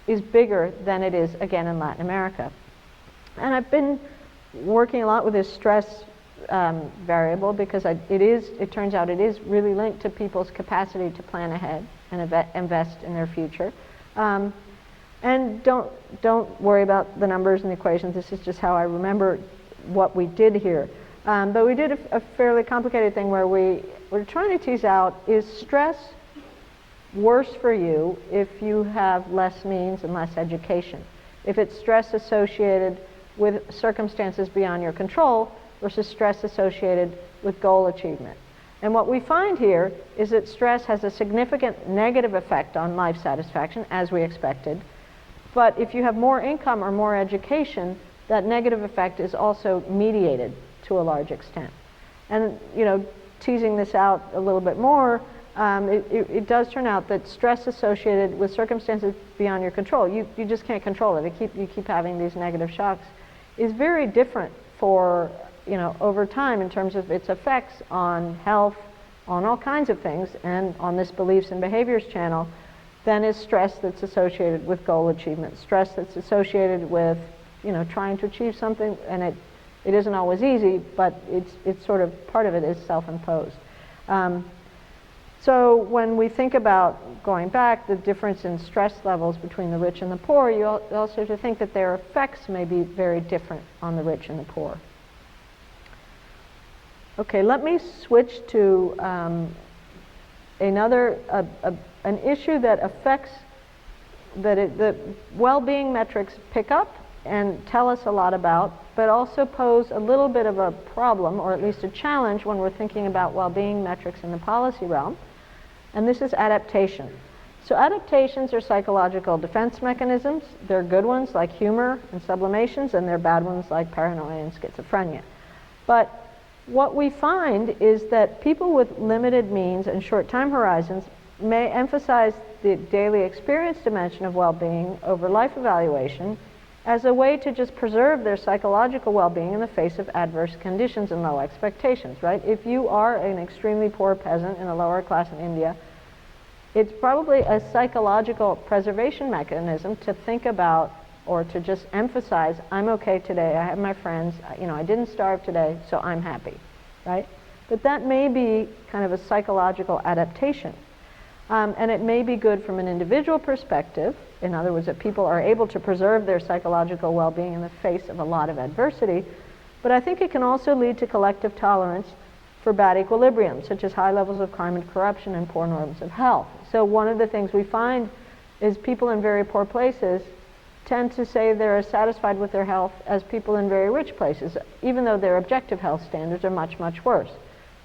is bigger than it is, again, in Latin America. And I've been working a lot with this stress variable because it turns out it is really linked to people's capacity to plan ahead and invest in their future. And don't worry about the numbers and the equations. This is just how I remember what we did here. But we did a fairly complicated thing where we're trying to tease out, is stress worse for you if you have less means and less education? If it's stress associated with circumstances beyond your control versus stress associated with goal achievement. And what we find here is that stress has a significant negative effect on life satisfaction, as we expected. But if you have more income or more education, that negative effect is also mediated to a large extent. And teasing this out a little bit more, it does turn out that stress associated with circumstances beyond your control, you just can't control it. You keep having these negative shocks, is very different for over time in terms of its effects on health, on all kinds of things, and on this beliefs and behaviors channel, than is stress that's associated with goal achievement. Stress that's associated with trying to achieve something, and it isn't always easy, but it's sort of part of it is self-imposed. So when we think about going back, the difference in stress levels between the rich and the poor, you also have to think that their effects may be very different on the rich and the poor. Okay, let me switch to an issue that affects, the well-being metrics pick up and tell us a lot about, but also pose a little bit of a problem, or at least a challenge, when we're thinking about well-being metrics in the policy realm, and this is adaptation. So adaptations are psychological defense mechanisms. They're good ones like humor and sublimations, and they're bad ones like paranoia and schizophrenia. But what we find is that people with limited means and short time horizons may emphasize the daily experience dimension of well-being over life evaluation as a way to just preserve their psychological well-being in the face of adverse conditions and low expectations, right? If you are an extremely poor peasant in a lower class in India, it's probably a psychological preservation mechanism to think about, or to just emphasize, I'm okay today, I have my friends, I didn't starve today, so I'm happy, right? But that may be kind of a psychological adaptation. And it may be good from an individual perspective, in other words, that people are able to preserve their psychological well-being in the face of a lot of adversity, but I think it can also lead to collective tolerance for bad equilibrium, such as high levels of crime and corruption and poor norms of health. So one of the things we find is people in very poor places tend to say they're as satisfied with their health as people in very rich places, even though their objective health standards are much, much worse.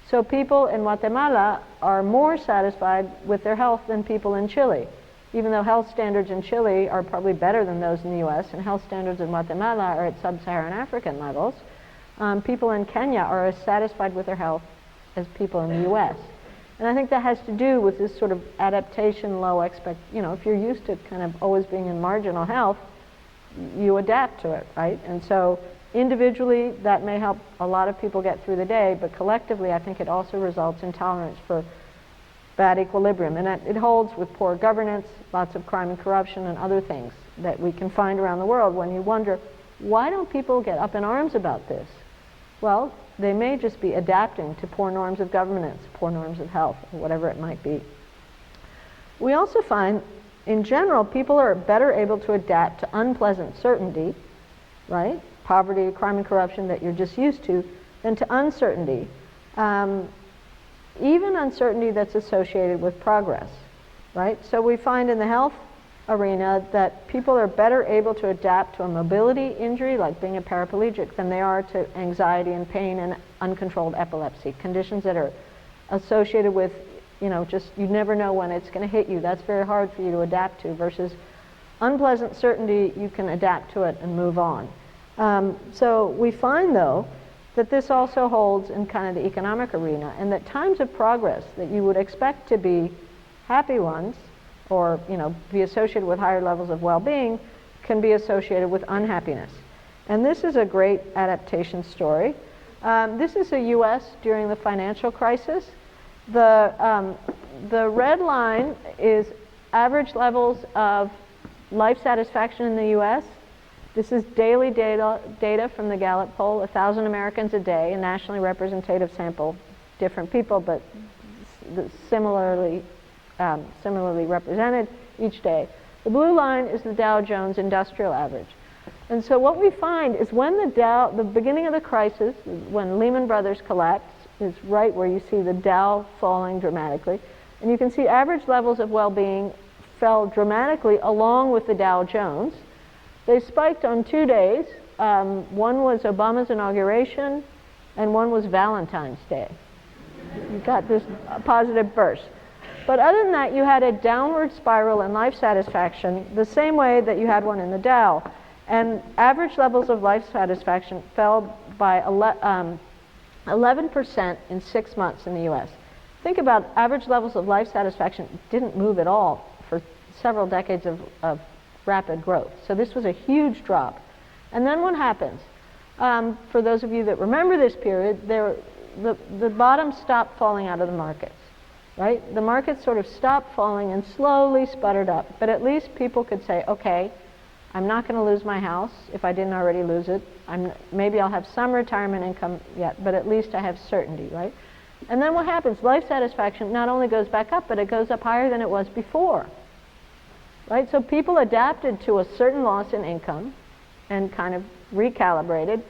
So people in Guatemala are more satisfied with their health than people in Chile, even though health standards in Chile are probably better than those in the US, and health standards in Guatemala are at sub-Saharan African levels. People in Kenya are as satisfied with their health as people in the US. And I think that has to do with this sort of adaptation, if you're used to kind of always being in marginal health, you adapt to it, right? And so individually, that may help a lot of people get through the day, but collectively, I think it also results in tolerance for bad equilibrium. And it holds with poor governance, lots of crime and corruption, and other things that we can find around the world when you wonder, why don't people get up in arms about this? Well, they may just be adapting to poor norms of governance, poor norms of health, or whatever it might be. We also find, in general, people are better able to adapt to unpleasant certainty, right? Poverty, crime and corruption that you're just used to, than to uncertainty. Even uncertainty that's associated with progress, right? So we find in the health arena that people are better able to adapt to a mobility injury, like being a paraplegic, than they are to anxiety and pain and uncontrolled epilepsy, conditions that are associated with, you never know when it's going to hit you. That's very hard for you to adapt to, versus unpleasant certainty, you can adapt to it and move on. So we find, though, that this also holds in kind of the economic arena, and that times of progress that you would expect to be happy ones, or be associated with higher levels of well-being, can be associated with unhappiness. And this is a great adaptation story. This is the US during the financial crisis. The red line is average levels of life satisfaction in the US. This is daily data from the Gallup poll, 1,000 Americans a day, a nationally representative sample, different people, but similarly represented each day. The blue line is the Dow Jones Industrial Average. And so what we find is when the beginning of the crisis, when Lehman Brothers collapsed, is right where you see the Dow falling dramatically. And you can see average levels of well-being fell dramatically along with the Dow Jones. They spiked on 2 days. One was Obama's inauguration, and one was Valentine's Day. You got this positive burst. But other than that, you had a downward spiral in life satisfaction, the same way that you had one in the Dow. And average levels of life satisfaction fell by 11% in 6 months in the US. Think about average levels of life satisfaction didn't move at all for several decades of rapid growth. So this was a huge drop. And then what happens? For those of you that remember this period, the bottom stopped falling out of the markets. Right? The markets sort of stopped falling and slowly sputtered up. But at least people could say, okay, I'm not going to lose my house if I didn't already lose it. Maybe I'll have some retirement income yet, but at least I have certainty, right? And then what happens? Life satisfaction not only goes back up, but it goes up higher than it was before. Right? So people adapted to a certain loss in income and kind of recalibrated,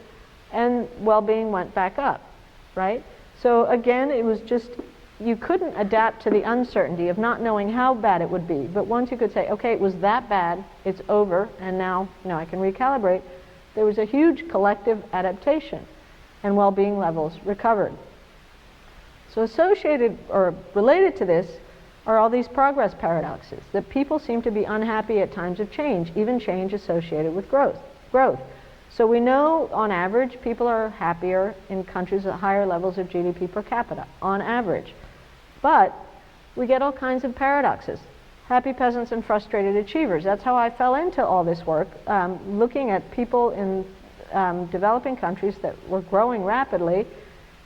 and well-being went back up, right? So again, it was just, you couldn't adapt to the uncertainty of not knowing how bad it would be. But once you could say, okay, it was that bad, it's over, and now, I can recalibrate, there was a huge collective adaptation, and well-being levels recovered. So associated or related to this are all these progress paradoxes, that people seem to be unhappy at times of change, even change associated with growth. So we know, on average, people are happier in countries with higher levels of GDP per capita, on average. But we get all kinds of paradoxes. Happy peasants and frustrated achievers. That's how I fell into all this work, looking at people in developing countries that were growing rapidly,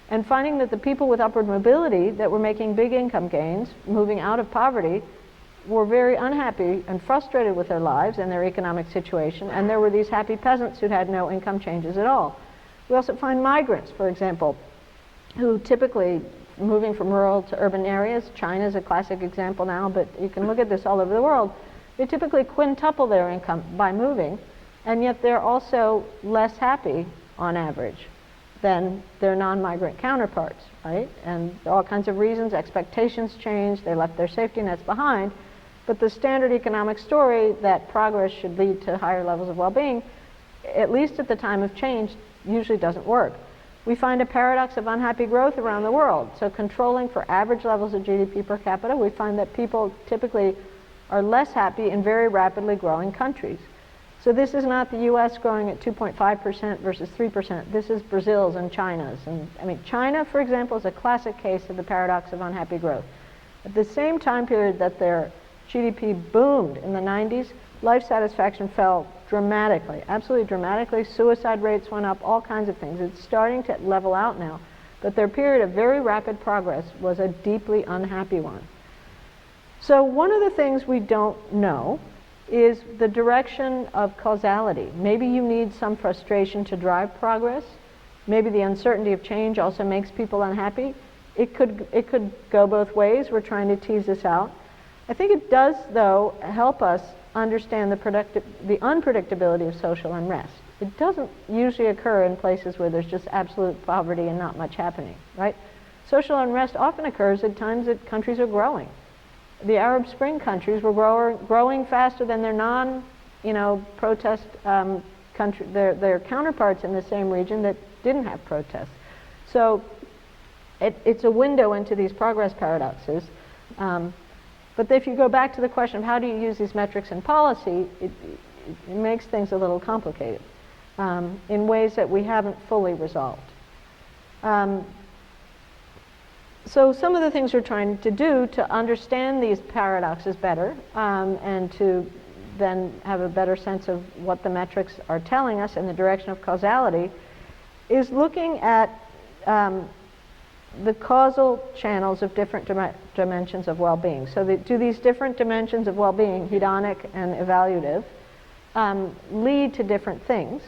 and finding that the people with upward mobility that were making big income gains, moving out of poverty, were very unhappy and frustrated with their lives and their economic situation, and there were these happy peasants who'd had no income changes at all. We also find migrants, for example, who typically, moving from rural to urban areas, China is a classic example now, but you can look at this all over the world, they typically quintuple their income by moving, and yet they're also less happy on average than their non-migrant counterparts, right? And there are all kinds of reasons, expectations change, they left their safety nets behind, but the standard economic story that progress should lead to higher levels of well-being, at least at the time of change, usually doesn't work. We find a paradox of unhappy growth around the world. So controlling for average levels of GDP per capita, we find that people typically are less happy in very rapidly growing countries. So this is not the US growing at 2.5% versus 3%. This is Brazil's and China's. And I mean, China, for example, is a classic case of the paradox of unhappy growth. At the same time period that their GDP boomed in the 90s, life satisfaction fell dramatically, absolutely dramatically. Suicide rates went up, all kinds of things. It's starting to level out now. But their period of very rapid progress was a deeply unhappy one. So one of the things we don't know is the direction of causality. Maybe you need some frustration to drive progress. Maybe the uncertainty of change also makes people unhappy. It could go both ways. We're trying to tease this out. I think it does, though, help us understand the unpredictability of social unrest. It doesn't usually occur in places where there's just absolute poverty and not much happening, right? Social unrest often occurs at times that countries are growing. The Arab Spring countries were growing faster than their protest their counterparts in the same region that didn't have protests. So it's a window into these progress paradoxes. But if you go back to the question of how do you use these metrics in policy, it makes things a little complicated in ways that we haven't fully resolved. So some of the things we're trying to do to understand these paradoxes better and to then have a better sense of what the metrics are telling us in the direction of causality is looking at the causal channels of different dimensions of well-being. So do these different dimensions of well-being, hedonic and evaluative, lead to different things?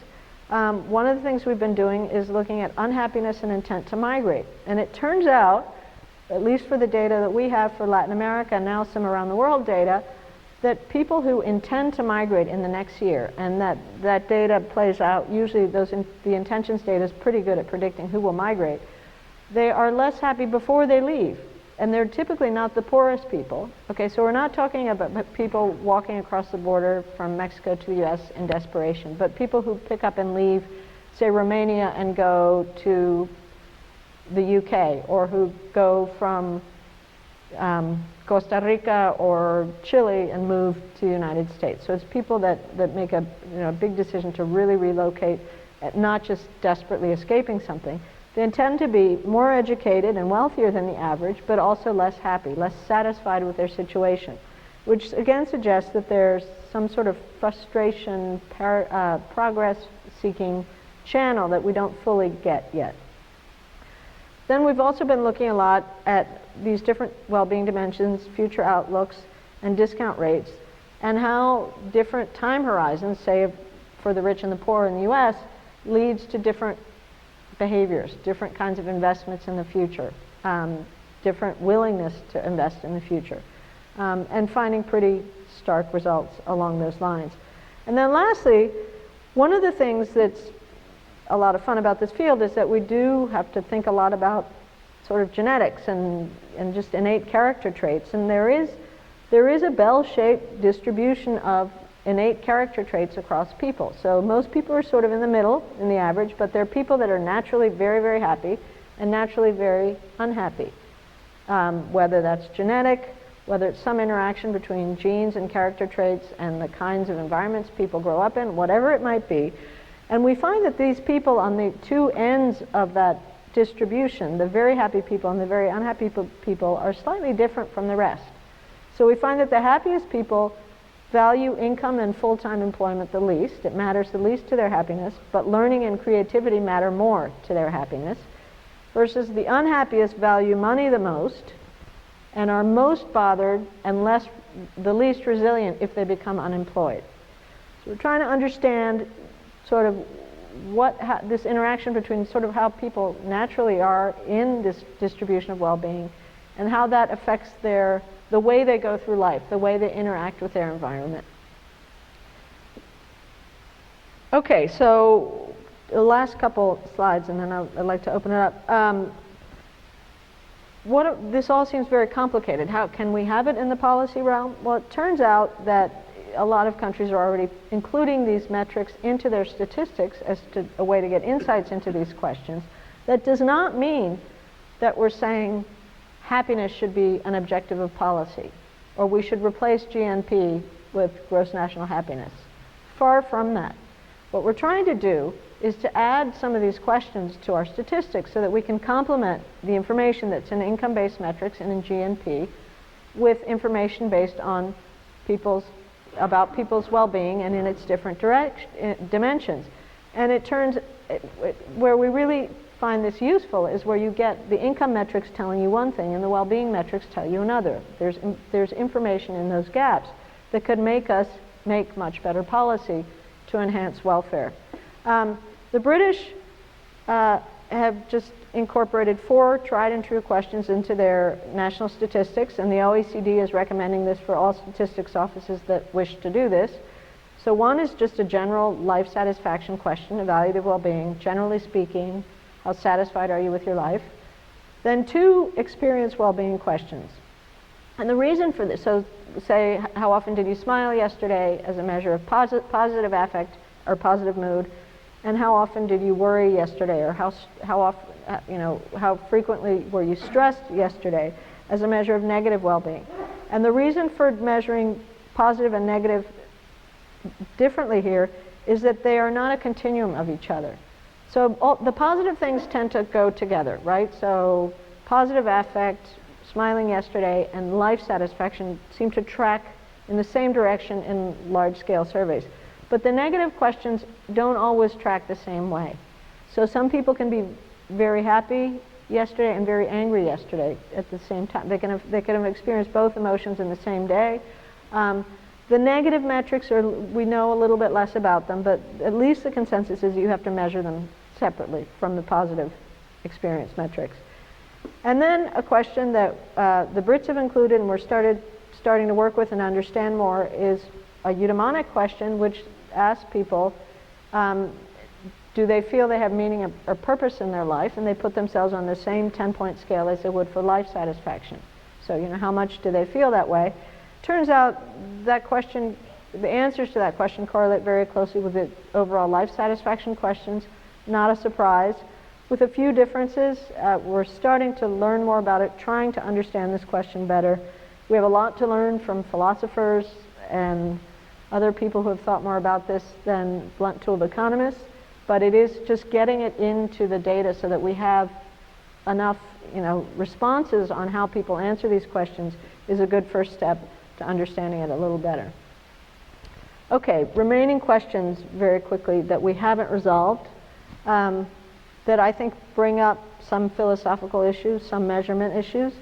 One of the things we've been doing is looking at unhappiness and intent to migrate. And it turns out, at least for the data that we have for Latin America and now some around the world data, that people who intend to migrate in the next year, and that data plays out, usually the intentions data is pretty good at predicting who will migrate, they are less happy before they leave. And they're typically not the poorest people. Okay, so we're not talking about people walking across the border from Mexico to the US in desperation, but people who pick up and leave, say, Romania and go to the UK, or who go from Costa Rica or Chile and move to the United States. So it's people that make a big decision to really relocate, not just desperately escaping something. They tend to be more educated and wealthier than the average, but also less happy, less satisfied with their situation, which again suggests that there's some sort of frustration, progress-seeking channel that we don't fully get yet. Then we've also been looking a lot at these different well-being dimensions, future outlooks, and discount rates, and how different time horizons, say for the rich and the poor in the US, leads to different behaviors, different kinds of investments in the future. different willingness to invest in the future, and finding pretty stark results along those lines. And then lastly, one of the things that's a lot of fun about this field is that we do have to think a lot about sort of genetics and just innate character traits. And there is a bell-shaped distribution of innate character traits across people. So most people are sort of in the middle, in the average, but there are people that are naturally very, very happy and naturally very unhappy. Whether that's genetic, whether it's some interaction between genes and character traits and the kinds of environments people grow up in, whatever it might be. And we find that these people on the two ends of that distribution, the very happy people and the very unhappy people, are slightly different from the rest. So we find that the happiest people value income and full-time employment the least. It matters the least to their happiness, but learning and creativity matter more to their happiness. Versus the unhappiest value money the most and are most bothered and the least resilient if they become unemployed. So we're trying to understand sort of this interaction between sort of how people naturally are in this distribution of well-being and how that affects the way they go through life, the way they interact with their environment. Okay, so the last couple slides, and then I'd like to open it up. This all seems very complicated. How can we have it in the policy realm? Well, it turns out that a lot of countries are already including these metrics into their statistics as to a way to get insights into these questions. That does not mean that we're saying happiness should be an objective of policy, or we should replace GNP with gross national happiness. Far from that. What we're trying to do is to add some of these questions to our statistics so that we can complement the information that's in income-based metrics and in GNP with information based on about people's well-being and in its different dimensions. And it turns, where we really find this useful is where you get the income metrics telling you one thing and the well-being metrics tell you another. There's information in those gaps that could make us make much better policy to enhance welfare. The British have just incorporated 4 tried and true questions into their national statistics, and the OECD is recommending this for all statistics offices that wish to do this. So one is just a general life satisfaction question, evaluative well-being, generally speaking, how satisfied are you with your life? Then 2 experience well-being questions. And the reason for this, so say, how often did you smile yesterday as a measure of positive affect or positive mood, and how often did you worry yesterday, or how often, how frequently were you stressed yesterday as a measure of negative well-being. And the reason for measuring positive and negative differently here is that they are not a continuum of each other. So the positive things tend to go together, right? So positive affect, smiling yesterday, and life satisfaction seem to track in the same direction in large-scale surveys. But the negative questions don't always track the same way. So some people can be very happy yesterday and very angry yesterday at the same time. They can have experienced both emotions in the same day. The negative metrics we know a little bit less about them, but at least the consensus is you have to measure them separately from the positive experience metrics. And then a question that the Brits have included and we're starting to work with and understand more is a eudaimonic question, which asks people, do they feel they have meaning or purpose in their life? And they put themselves on the same 10-point scale as they would for life satisfaction. So, how much do they feel that way? Turns out that question, the answers to that question correlate very closely with the overall life satisfaction questions. Not a surprise. With a few differences, we're starting to learn more about it, trying to understand this question better. We have a lot to learn from philosophers and other people who have thought more about this than blunt-tooled economists, but it is just getting it into the data so that we have enough, responses on how people answer these questions is a good first step to understanding it a little better. Okay, remaining questions very quickly that we haven't resolved, that I think bring up some philosophical issues, some measurement issues.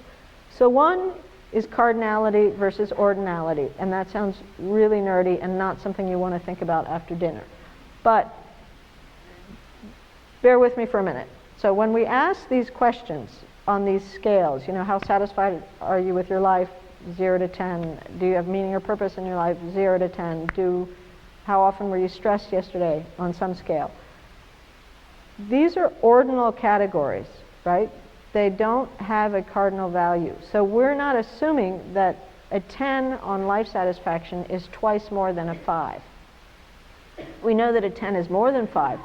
So one is cardinality versus ordinality, and that sounds really nerdy and not something you want to think about after dinner. But bear with me for a minute. So when we ask these questions, on these scales. You know, how satisfied are you with your life? 0 to 10. Do you have meaning or purpose in your life? 0 to 10. How often were you stressed yesterday on some scale? These are ordinal categories, right? They don't have a cardinal value. So we're not assuming that a 10 on life satisfaction is twice more than a 5. We know that a 10 is more than 5,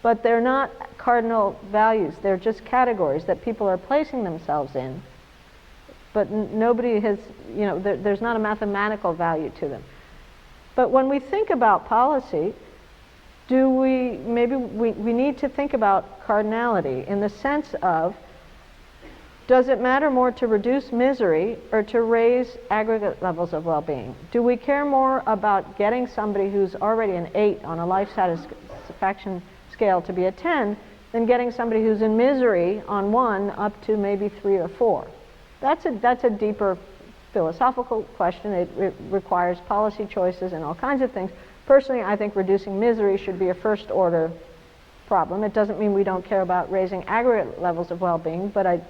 but they're not cardinal values. They're just categories that people are placing themselves in. But nobody has, you know, there's not a mathematical value to them. But when we think about policy, maybe we need to think about cardinality in the sense of, does it matter more to reduce misery or to raise aggregate levels of well-being? Do we care more about getting somebody who's already an 8 on a life satisfaction scale to be a 10 than getting somebody who's in misery on 1 up to maybe 3 or 4? That's a deeper philosophical question. It requires policy choices and all kinds of things. Personally, I think reducing misery should be a first-order problem. It doesn't mean we don't care about raising aggregate levels of well-being, but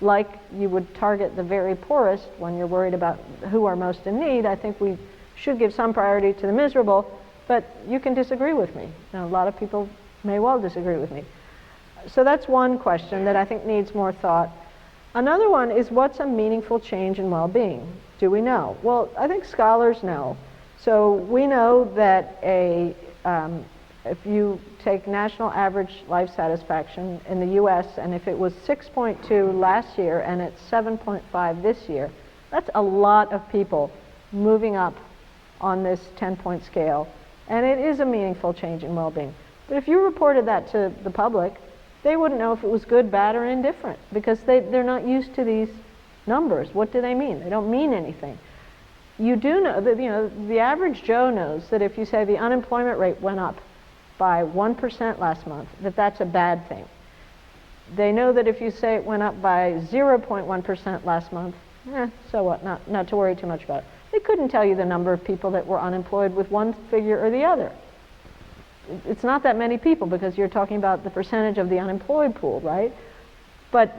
like you would target the very poorest when you're worried about who are most in need, I think we should give some priority to the miserable, but you can disagree with me. Now, a lot of people may well disagree with me. So that's one question that I think needs more thought. Another one is, what's a meaningful change in well-being? Do we know? Well, I think scholars know. So we know that if you take national average life satisfaction in the US, and if it was 6.2 last year and it's 7.5 this year, that's a lot of people moving up on this 10-point scale. And it is a meaningful change in well-being. But if you reported that to the public, they wouldn't know if it was good, bad, or indifferent, because they're not used to these numbers. What do they mean? They don't mean anything. You do know that, you know, the average Joe knows that if you say the unemployment rate went up by 1% last month, that's a bad thing. They know that if you say it went up by 0.1% last month, so what, not to worry too much about it. They couldn't tell you the number of people that were unemployed with one figure or the other. It's not that many people, because you're talking about the percentage of the unemployed pool, right? But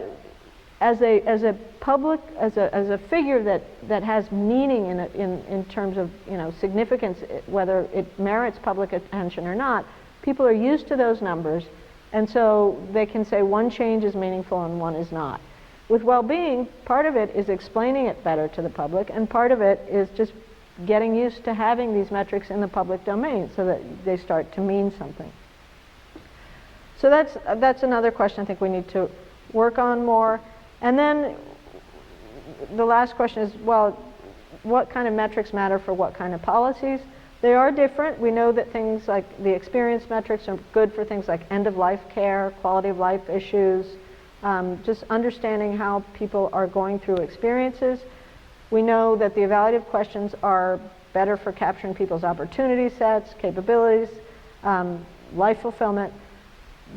as a figure that has meaning in terms of, you know, significance, whether it merits public attention or not, people are used to those numbers, and so they can say one change is meaningful and one is not. With well-being, part of it is explaining it better to the public, and part of it is just getting used to having these metrics in the public domain so that they start to mean something. So that's another question I think we need to work on more. And then the last question is, well, what kind of metrics matter for what kind of policies? They are different. We know that things like the experience metrics are good for things like end-of-life care, quality of life issues, just understanding how people are going through experiences. We know that the evaluative questions are better for capturing people's opportunity sets, capabilities, life fulfillment.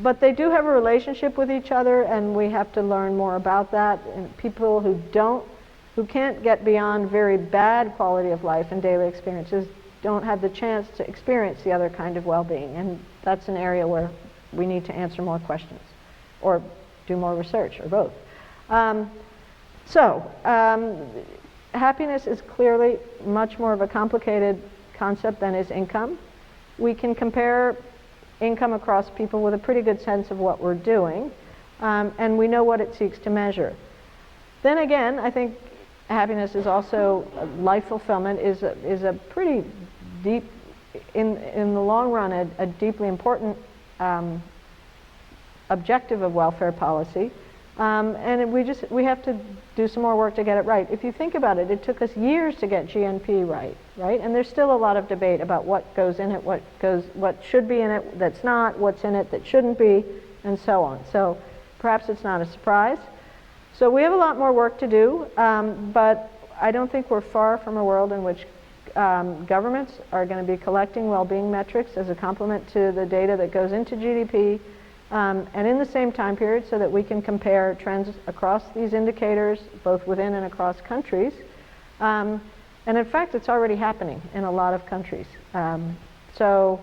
But they do have a relationship with each other, and we have to learn more about that. And people who can't get beyond very bad quality of life and daily experiences don't have the chance to experience the other kind of well-being. And that's an area where we need to answer more questions or do more research, or both. Happiness is clearly much more of a complicated concept than is income. We can compare income across people with a pretty good sense of what we're doing, and we know what it seeks to measure. Then again, I think happiness is also, life fulfillment is a pretty deep, in the long run, a deeply important objective of welfare policy. And we have to do some more work to get it right. If you think about it, it took us years to get GNP right? And there's still a lot of debate about what goes in it, what should be in it that's not, what's in it that shouldn't be, and so on. So perhaps it's not a surprise. So we have a lot more work to do, but I don't think we're far from a world in which governments are going to be collecting well-being metrics as a complement to the data that goes into GDP, and in the same time period, so that we can compare trends across these indicators, both within and across countries. And in fact, it's already happening in a lot of countries. So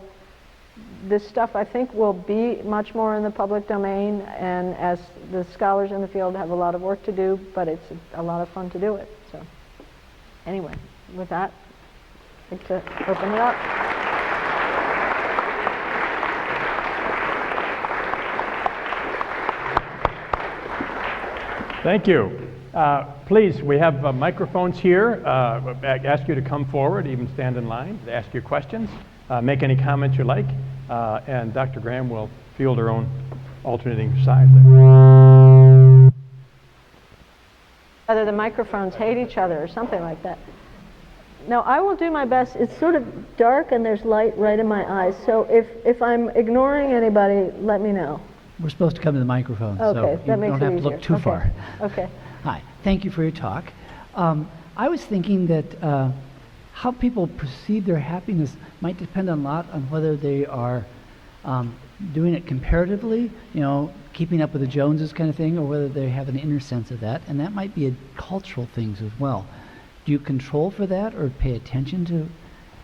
this stuff, I think, will be much more in the public domain, and as the scholars in the field have a lot of work to do, but it's a lot of fun to do it. So anyway, with that, I'd like to open it up. Thank you. Please, we have microphones here. Ask you to come forward, even stand in line, to ask your questions. Make any comments you like, and Dr. Graham will field her own alternating sides. Whether the microphones hate each other or something like that. No, I will do my best. It's sort of dark and there's light right in my eyes, so if I'm ignoring anybody, let me know. We're supposed to come to the microphone, Okay, so you that makes don't it have to easier. look too Okay. far. Okay. Hi, thank you for your talk. I was thinking that how people perceive their happiness might depend a lot on whether they are doing it comparatively, keeping up with the Joneses kind of thing, or whether they have an inner sense of that, and that might be a cultural things as well. Do you control for that or pay attention to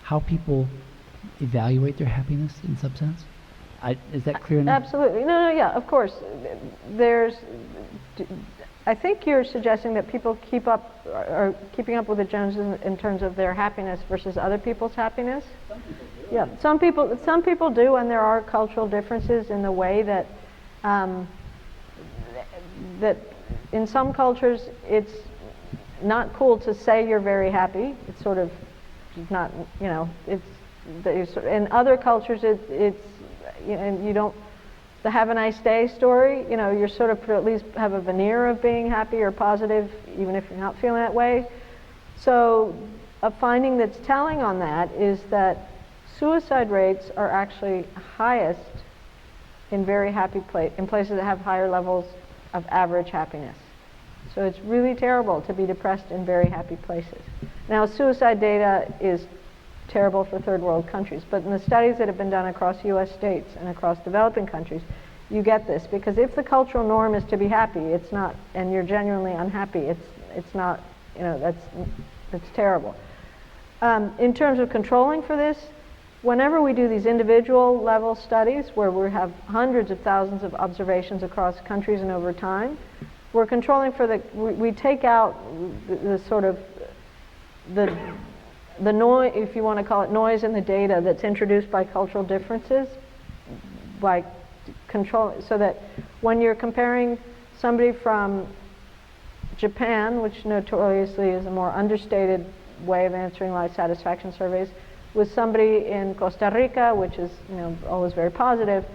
how people evaluate their happiness in some sense? Is that clear enough? Absolutely. Yeah, of course. I think you're suggesting that people are keeping up with the Joneses in terms of their happiness versus other people's happiness. Some people do. Yeah, some people do, and there are cultural differences in the way that that in some cultures it's not cool to say you're very happy. It's sort of not, in other cultures it's and you don't, the have a nice day story, you're sort of at least have a veneer of being happy or positive, even if you're not feeling that way. So a finding that's telling on that is that suicide rates are actually highest in very happy in places that have higher levels of average happiness. So it's really terrible to be depressed in very happy places. Now, suicide data is terrible for third world countries, but in the studies that have been done across US states and across developing countries, you get this, because if the cultural norm is to be happy, it's not, and you're genuinely unhappy, it's not, that's terrible. In terms of controlling for this, whenever we do these individual level studies where we have hundreds of thousands of observations across countries and over time, we're controlling for we take out the sort of the noise, if you want to call it noise in the data that's introduced by cultural differences, by control, so that when you're comparing somebody from Japan, which notoriously is a more understated way of answering life satisfaction surveys, with somebody in Costa Rica, which is always very positive,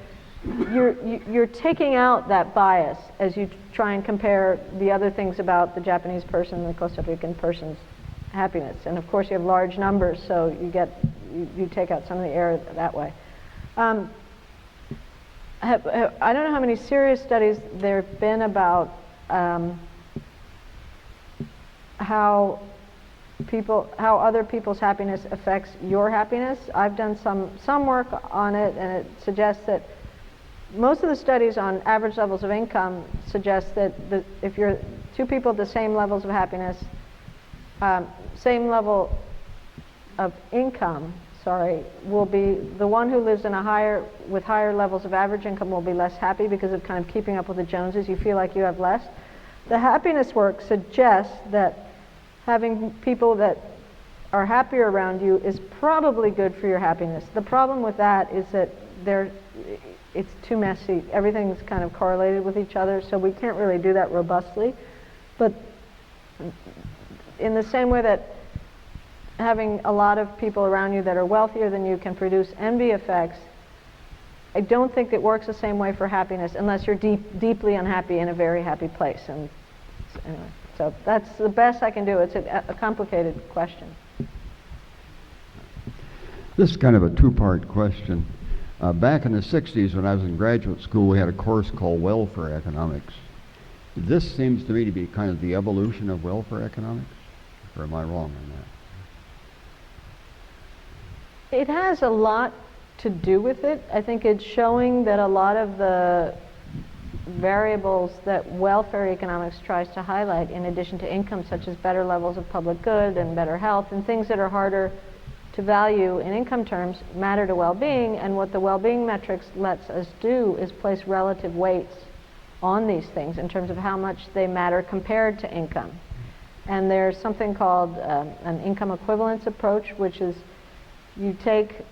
you're taking out that bias as you try and compare the other things about the Japanese person and the Costa Rican person's happiness. And of course you have large numbers, so you take out some of the error that way. I don't know how many serious studies there have been about how other people's happiness affects your happiness. I've done some work on it, and it suggests that most of the studies on average levels of income suggest that if you're two people at the same levels of happiness, same level of income, will be the one who lives with higher levels of average income will be less happy because of kind of keeping up with the Joneses. You feel like you have less. The happiness work suggests that having people that are happier around you is probably good for your happiness. The problem with that is that it's too messy. Everything's kind of correlated with each other, so we can't really do that robustly. But in the same way that having a lot of people around you that are wealthier than you can produce envy effects, I don't think it works the same way for happiness unless you're deeply unhappy in a very happy place. And anyway, so that's the best I can do. It's a complicated question. This is kind of a two-part question. Back in the 60s when I was in graduate school, we had a course called welfare economics. This seems to me to be kind of the evolution of welfare economics, or am I wrong on that? It has a lot to do with it. I think it's showing that a lot of the variables that welfare economics tries to highlight, in addition to income, such as better levels of public good and better health and things that are harder to value in income terms matter to well-being, and what the well-being metrics lets us do is place relative weights on these things in terms of how much they matter compared to income. And there's something called an income equivalence approach, which is you take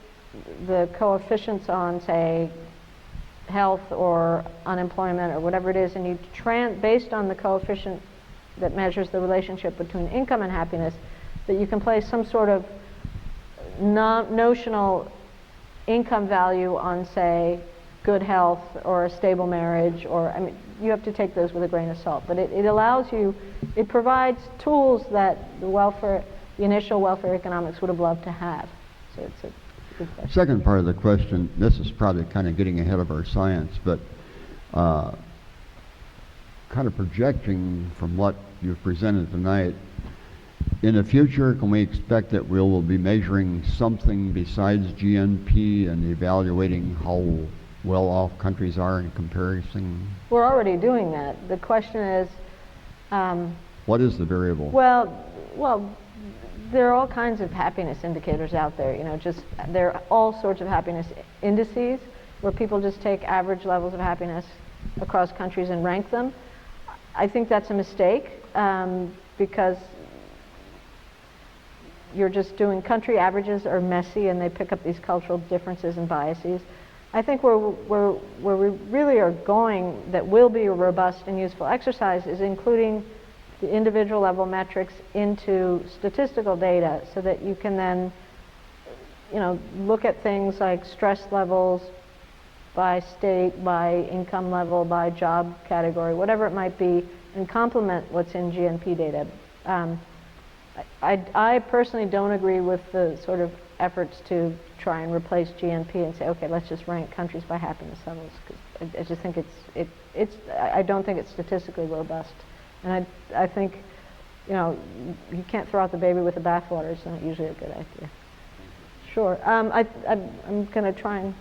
the coefficients on, say, health or unemployment or whatever it is, and you based on the coefficient that measures the relationship between income and happiness, that you can place some sort of notional income value on, say, good health or a stable marriage, or, I mean, you have to take those with a grain of salt. But it allows you, it provides tools that the initial welfare economics would have loved to have. So it's a good question. Second part of the question, this is probably kind of getting ahead of our science, but kind of projecting from what you've presented tonight, in the future, can we expect that we will be measuring something besides GNP and evaluating how well off countries are in comparison? We're already doing that. The question is, what is the variable? Well, there are all kinds of happiness indicators out there. You know, there are all sorts of happiness indices where people just take average levels of happiness across countries and rank them. I think that's a mistake because you're just doing country averages are messy and they pick up these cultural differences and biases. I think where we really are going that will be a robust and useful exercise is including the individual level metrics into statistical data so that you can then, you know, look at things like stress levels by state, by income level, by job category, whatever it might be, and complement what's in GNP data. I personally don't agree with the sort of efforts to try and replace GNP and say, okay, let's just rank countries by happiness levels, because I just think I don't think it's statistically robust. And I think, you know, you can't throw out the baby with the bathwater. It's not usually a good idea. Sure. I'm going to try and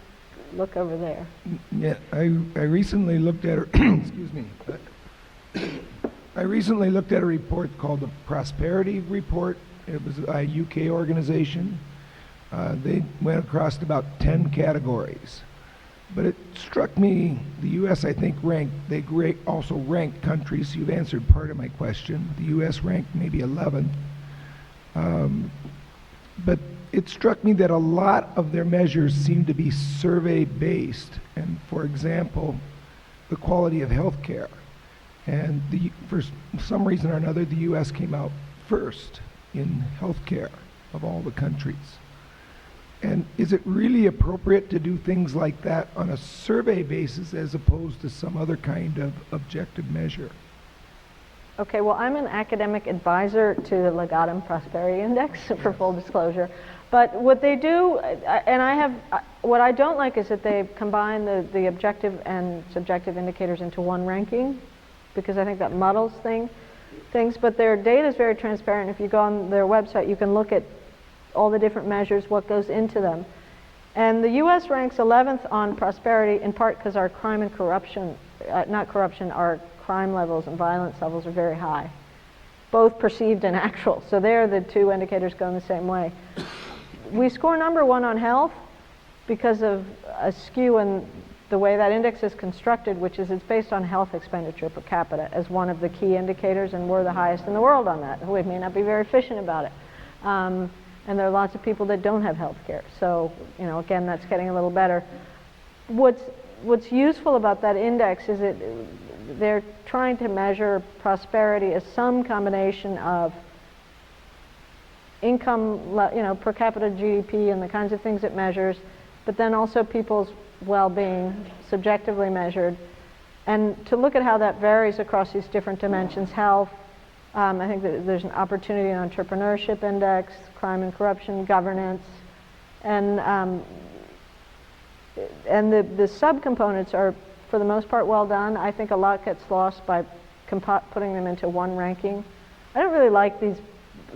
look over there. Yeah, I recently looked at excuse me. I recently looked at a report called the Prosperity Report. It was a UK organization. They went across about 10 categories. But it struck me, the U.S. I think also ranked countries. You've answered part of my question. The U.S. ranked maybe 11th. But it struck me that a lot of their measures seem to be survey-based. And for example, the quality of health care. And for some reason or another, the U.S. came out first in health care of all the countries. And is it really appropriate to do things like that on a survey basis as opposed to some other kind of objective measure? Okay, well, I'm an academic advisor to the Legatum Prosperity Index, for full disclosure. But what they do, what I don't like is that they combine the objective and subjective indicators into one ranking, because I think that muddles things. But their data is very transparent. If you go on their website, you can look at all the different measures, what goes into them. And the U.S. ranks 11th on prosperity, in part because our crime and corruption, our crime levels and violence levels are very high, both perceived and actual. So there, the two indicators go in the same way. We score number one on health because of a skew in the way that index is constructed, which is it's based on health expenditure per capita as one of the key indicators, and we're the highest in the world on that. We may not be very efficient about it. And there are lots of people that don't have health care. So, you know, again, that's getting a little better. What's useful about that index is they're trying to measure prosperity as some combination of income, you know, per capita GDP and the kinds of things it measures, but then also people's well-being, subjectively measured, and to look at how that varies across these different dimensions, health. I think that there's an opportunity and entrepreneurship index, crime and corruption, governance, and the subcomponents are, for the most part, well done. I think a lot gets lost by putting them into one ranking. I don't really like these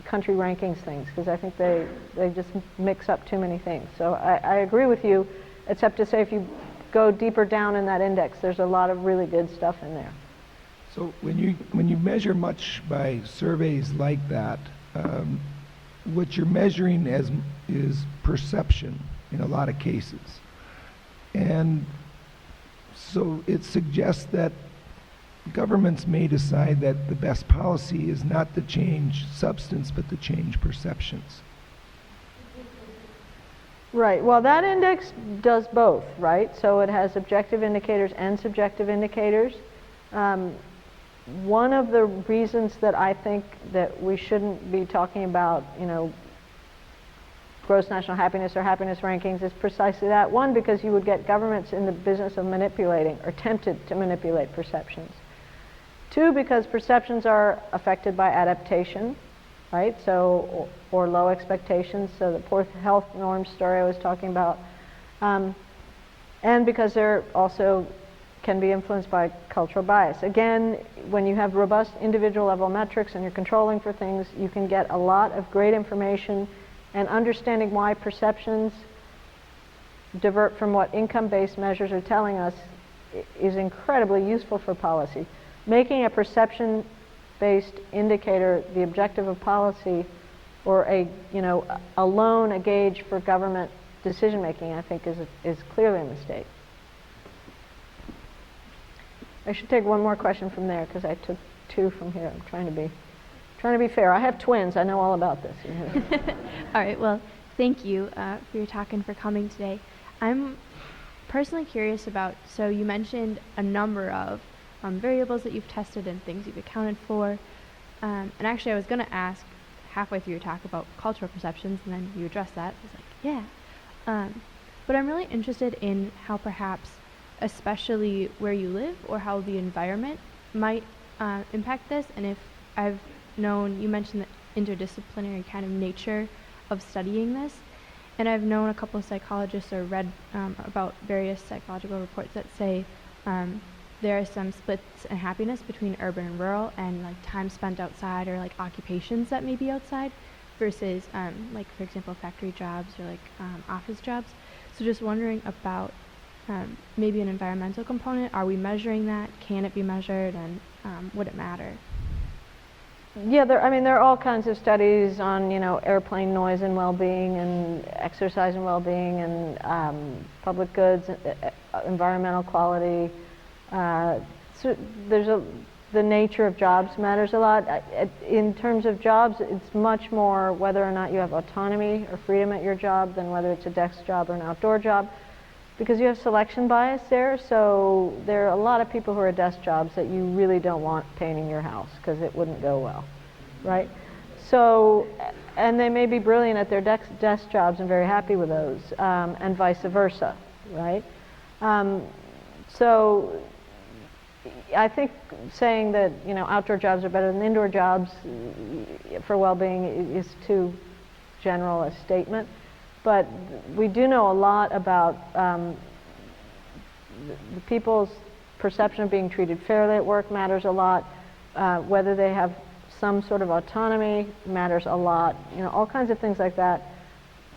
country rankings things because I think they just mix up too many things. So I agree with you, except to say if you go deeper down in that index, there's a lot of really good stuff in there. So when you measure much by surveys like that, what you're measuring is perception in a lot of cases. And so it suggests that governments may decide that the best policy is not to change substance, but to change perceptions. Right. Well, that index does both, right? So it has objective indicators and subjective indicators. One of the reasons that I think that we shouldn't be talking about, gross national happiness or happiness rankings is precisely that. One, because you would get governments in the business of manipulating or tempted to manipulate perceptions. Two, because perceptions are affected by adaptation, right? So, or low expectations, so the poor health norms story I was talking about. And because they're also can be influenced by cultural bias. Again, when you have robust individual level metrics and you're controlling for things, you can get a lot of great information, and understanding why perceptions divert from what income-based measures are telling us is incredibly useful for policy. Making a perception-based indicator the objective of policy, or alone a gauge for government decision-making, I think is clearly a mistake. I should take one more question from there because I took two from here. I'm trying to be fair. I have twins. I know all about this. All right. Well, thank you for your talk and for coming today. I'm personally curious about, so you mentioned a number of variables that you've tested and things you've accounted for. And actually, I was going to ask halfway through your talk about cultural perceptions, and then you addressed that. I was like, yeah. But I'm really interested in how perhaps, especially where you live or how the environment might impact this. And if I've known, you mentioned the interdisciplinary kind of nature of studying this, and I've known a couple of psychologists or read about various psychological reports that say there are some splits in happiness between urban and rural, and like time spent outside or like occupations that may be outside versus like, for example, factory jobs or like office jobs. So just wondering about maybe an environmental component. Are we measuring that? Can it be measured? And would it matter? Yeah, there are all kinds of studies on, airplane noise and well-being, and exercise and well-being, and public goods, environmental quality. So the nature of jobs matters a lot. In terms of jobs, it's much more whether or not you have autonomy or freedom at your job than whether it's a desk job or an outdoor job, because you have selection bias there. So there are a lot of people who are desk jobs that you really don't want painting your house because it wouldn't go well, right? So, and they may be brilliant at their desk jobs and very happy with those, and vice versa, right? So I think saying that outdoor jobs are better than indoor jobs for well-being is too general a statement. But we do know a lot about the people's perception of being treated fairly at work matters a lot. Whether they have some sort of autonomy matters a lot. All kinds of things like that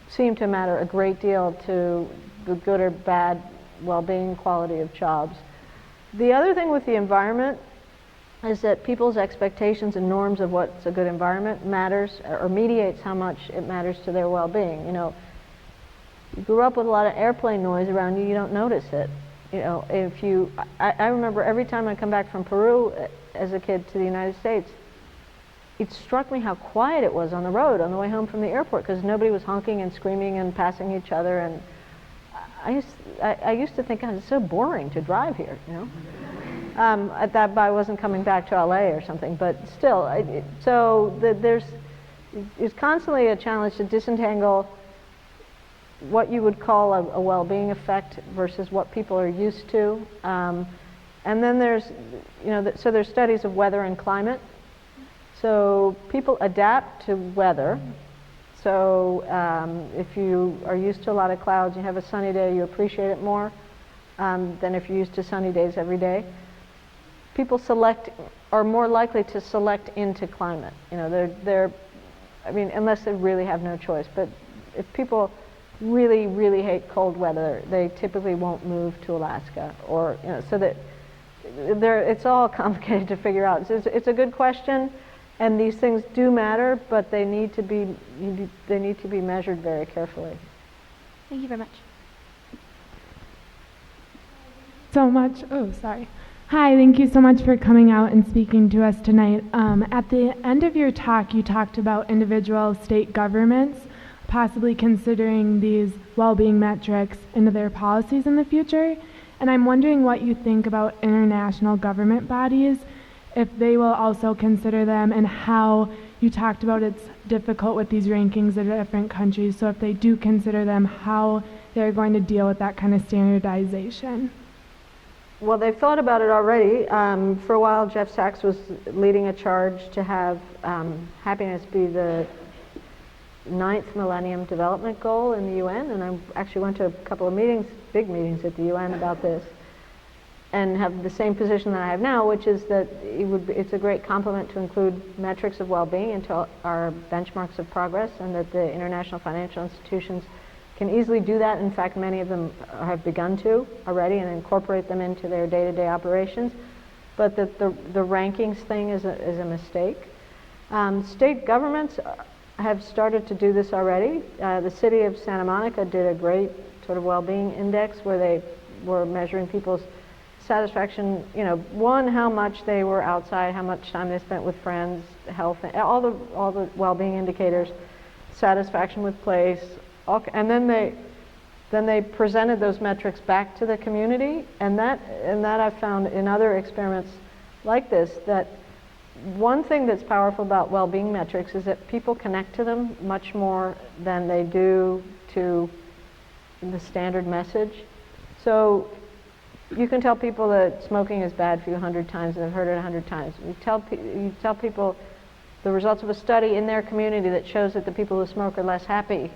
seem to matter a great deal to the good or bad well-being quality of jobs. The other thing with the environment is that people's expectations and norms of what's a good environment matters, or mediates how much it matters to their well-being. You grew up with a lot of airplane noise around you, you don't notice it. I remember every time I come back from Peru as a kid to the United States, it struck me how quiet it was on the road on the way home from the airport, because nobody was honking and screaming and passing each other. And I used to think, God, it's so boring to drive here, At that, I wasn't coming back to LA or something, but still. There's constantly a challenge to disentangle what you would call a well-being effect versus what people are used to. And then there's, so there's studies of weather and climate. So people adapt to weather. So if you are used to a lot of clouds, you have a sunny day, you appreciate it more than if you're used to sunny days every day. People are more likely to select into climate. Unless they really have no choice. But if people really, really hate cold weather, they typically won't move to Alaska, or so that it's all complicated to figure out. It's a good question. And these things do matter, but they need to be measured very carefully. Thank you very much. So much. Oh, sorry. Hi, thank you so much for coming out and speaking to us tonight. At the end of your talk, you talked about individual state governments possibly considering these well-being metrics into their policies in the future. And I'm wondering what you think about international government bodies, if they will also consider them, and how you talked about it's difficult with these rankings of different countries. So if they do consider them, how they're going to deal with that kind of standardization. Well, they've thought about it already. For a while, Jeff Sachs was leading a charge to have happiness be the 9th Millennium Development Goal in the UN, and I actually went to a couple of meetings, big meetings at the UN about this, and have the same position that I have now, which is that it's a great compliment to include metrics of well-being into our benchmarks of progress, and that the international financial institutions can easily do that. In fact, many of them have begun to already and incorporate them into their day-to-day operations, but that the rankings thing is a mistake. State governments have started to do this already. The city of Santa Monica did a great sort of well-being index where they were measuring people's satisfaction, one, how much they were outside, how much time they spent with friends, health, all the well-being indicators, satisfaction with place, and then they presented those metrics back to the community, and that I've found in other experiments like this, that one thing that's powerful about well-being metrics is that people connect to them much more than they do to the standard message. So you can tell people that smoking is bad for you 100 times, and they've heard it 100 times. You tell people the results of a study in their community that shows that the people who smoke are less happy.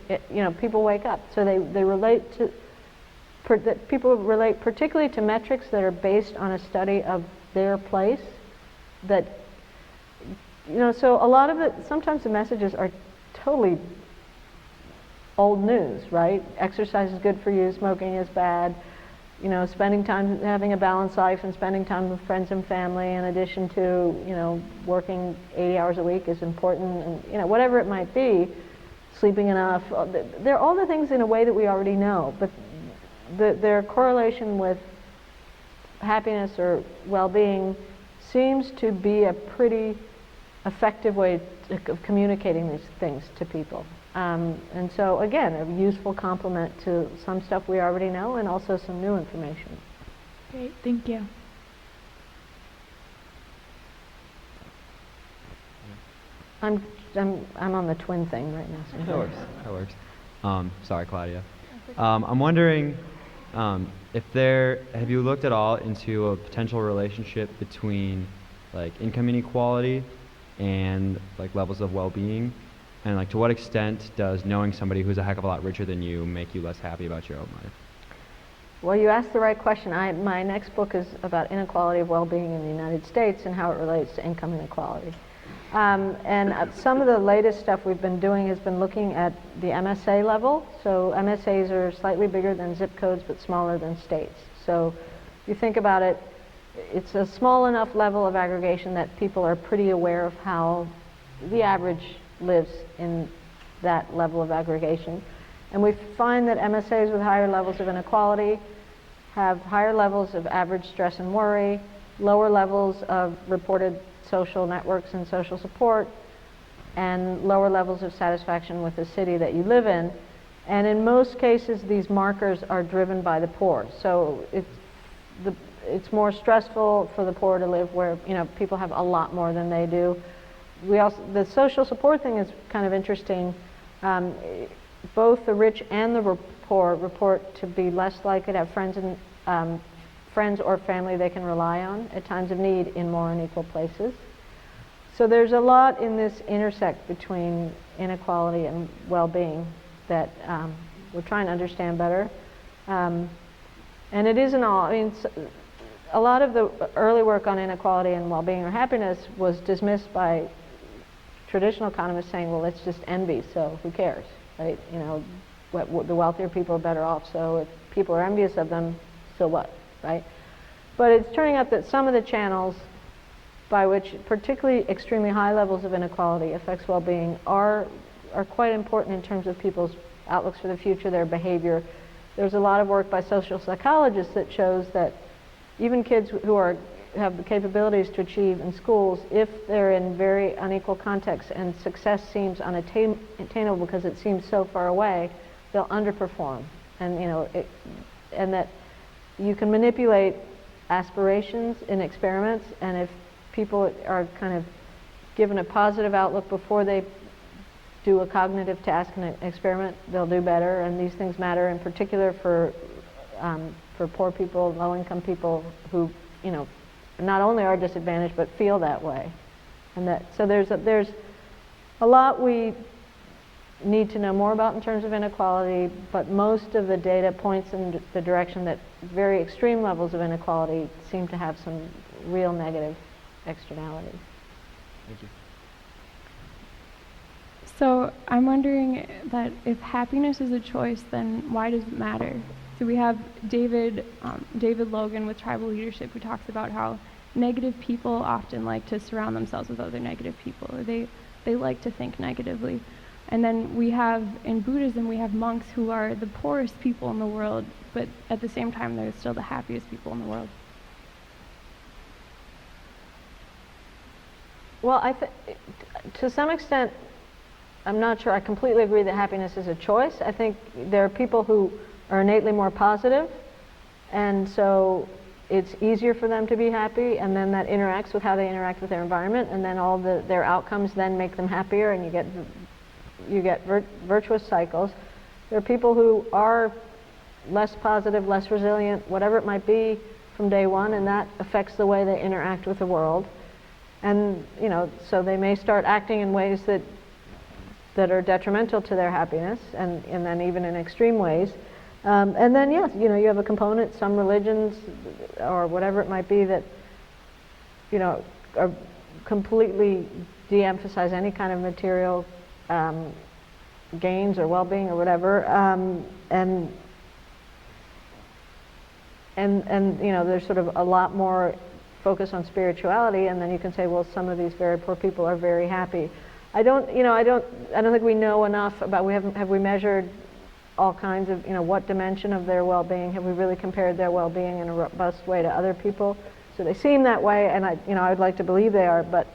People wake up. So they relate to, people relate particularly to metrics that are based on a study of their place. That, so a lot of it, sometimes the messages are totally old news, right? Exercise is good for you, smoking is bad. Spending time, having a balanced life and spending time with friends and family in addition to, working 80 hours a week is important, and, whatever it might be, sleeping enough. They're all the things in a way that we already know, but their correlation with happiness or well-being seems to be a pretty effective way of communicating these things to people. And so, again, a useful complement to some stuff we already know and also some new information. Great, thank you. I'm on the twin thing right now. So That works. Sorry, Claudia. I'm wondering have you looked at all into a potential relationship between like income inequality and like levels of well-being? And like, to what extent does knowing somebody who's a heck of a lot richer than you make you less happy about your own life? Well, you asked the right question. My next book is about inequality of well-being in the United States and how it relates to income inequality. And some of the latest stuff we've been doing has been looking at the MSA level. So MSAs are slightly bigger than zip codes but smaller than states. So if you think about it, it's a small enough level of aggregation that people are pretty aware of how the average lives in that level of aggregation. And we find that MSAs with higher levels of inequality have higher levels of average stress and worry, lower levels of reported social networks and social support, and lower levels of satisfaction with the city that you live in. And in most cases, these markers are driven by the poor. So it's more stressful for the poor to live where people have a lot more than they do. The social support thing is kind of interesting. Both the rich and the poor report to be less likely to have friends or family they can rely on at times of need in more unequal places. So there's a lot in this intersect between inequality and well-being that we're trying to understand better. And it isn't all, a lot of the early work on inequality and well-being or happiness was dismissed by traditional economists saying, well, it's just envy, so who cares, right? The wealthier people are better off, so if people are envious of them, so what, right? But it's turning out that some of the channels by which particularly extremely high levels of inequality affects well-being are quite important in terms of people's outlooks for the future, their behavior. There's a lot of work by social psychologists that shows that even kids who have the capabilities to achieve in schools, if they're in very unequal contexts and success seems unattainable because it seems so far away, they'll underperform. And and that you can manipulate aspirations in experiments, and if people are kind of given a positive outlook before they do a cognitive task in an experiment, they'll do better. And these things matter in particular for poor people, low-income people who, not only are disadvantaged but feel that way. And so there's a lot we need to know more about in terms of inequality, but most of the data points in the direction that very extreme levels of inequality seem to have some real negative externalities. Thank you. So I'm wondering that if happiness is a choice, then why does it matter? So we have David Logan with Tribal Leadership, who talks about how negative people often like to surround themselves with other negative people, or they like to think negatively. And then we have, in Buddhism, we have monks who are the poorest people in the world, but at the same time they're still the happiest people in the world. Well, to some extent, I'm not sure I completely agree that happiness is a choice. I think there are people who are innately more positive, and so it's easier for them to be happy, and then that interacts with how they interact with their environment, and then all their outcomes then make them happier, and you get virtuous cycles. There are people who are less positive, less resilient, whatever it might be from day one, and that affects the way they interact with the world. And so they may start acting in ways that are detrimental to their happiness, and then even in extreme ways. And then yes, you have a component, some religions or whatever it might be that are completely de-emphasize any kind of material gains or well-being or whatever, and there's sort of a lot more focus on spirituality, and then you can say, well, some of these very poor people are very happy. I don't think we know enough about. Have we measured all kinds of what dimension of their well-being? Have we really compared their well-being in a robust way to other people? So they seem that way, and I'd like to believe they are, but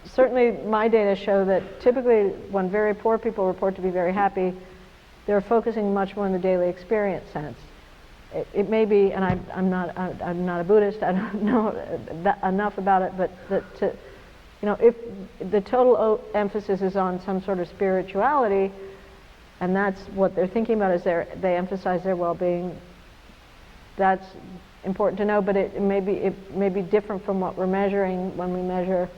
certainly my data show that typically when very poor people report to be very happy, they're focusing much more on the daily experience sense. It may be, and I'm not a Buddhist, I don't know enough about it, but if the total emphasis is on some sort of spirituality, and that's what they're thinking about, is they emphasize their well-being, that's important to know, but it may be different from what we're measuring when we measure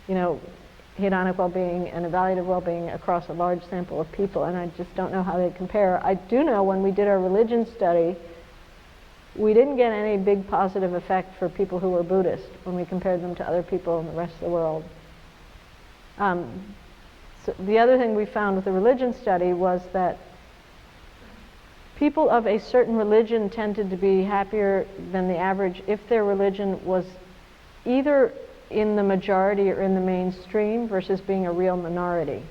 hedonic well-being and evaluative well-being across a large sample of people, and I just don't know how they compare. I do know when we did our religion study, we didn't get any big positive effect for people who were Buddhist when we compared them to other people in the rest of the world. So the other thing we found with the religion study was that people of a certain religion tended to be happier than the average if their religion was either in the majority or in the mainstream versus being a real minority.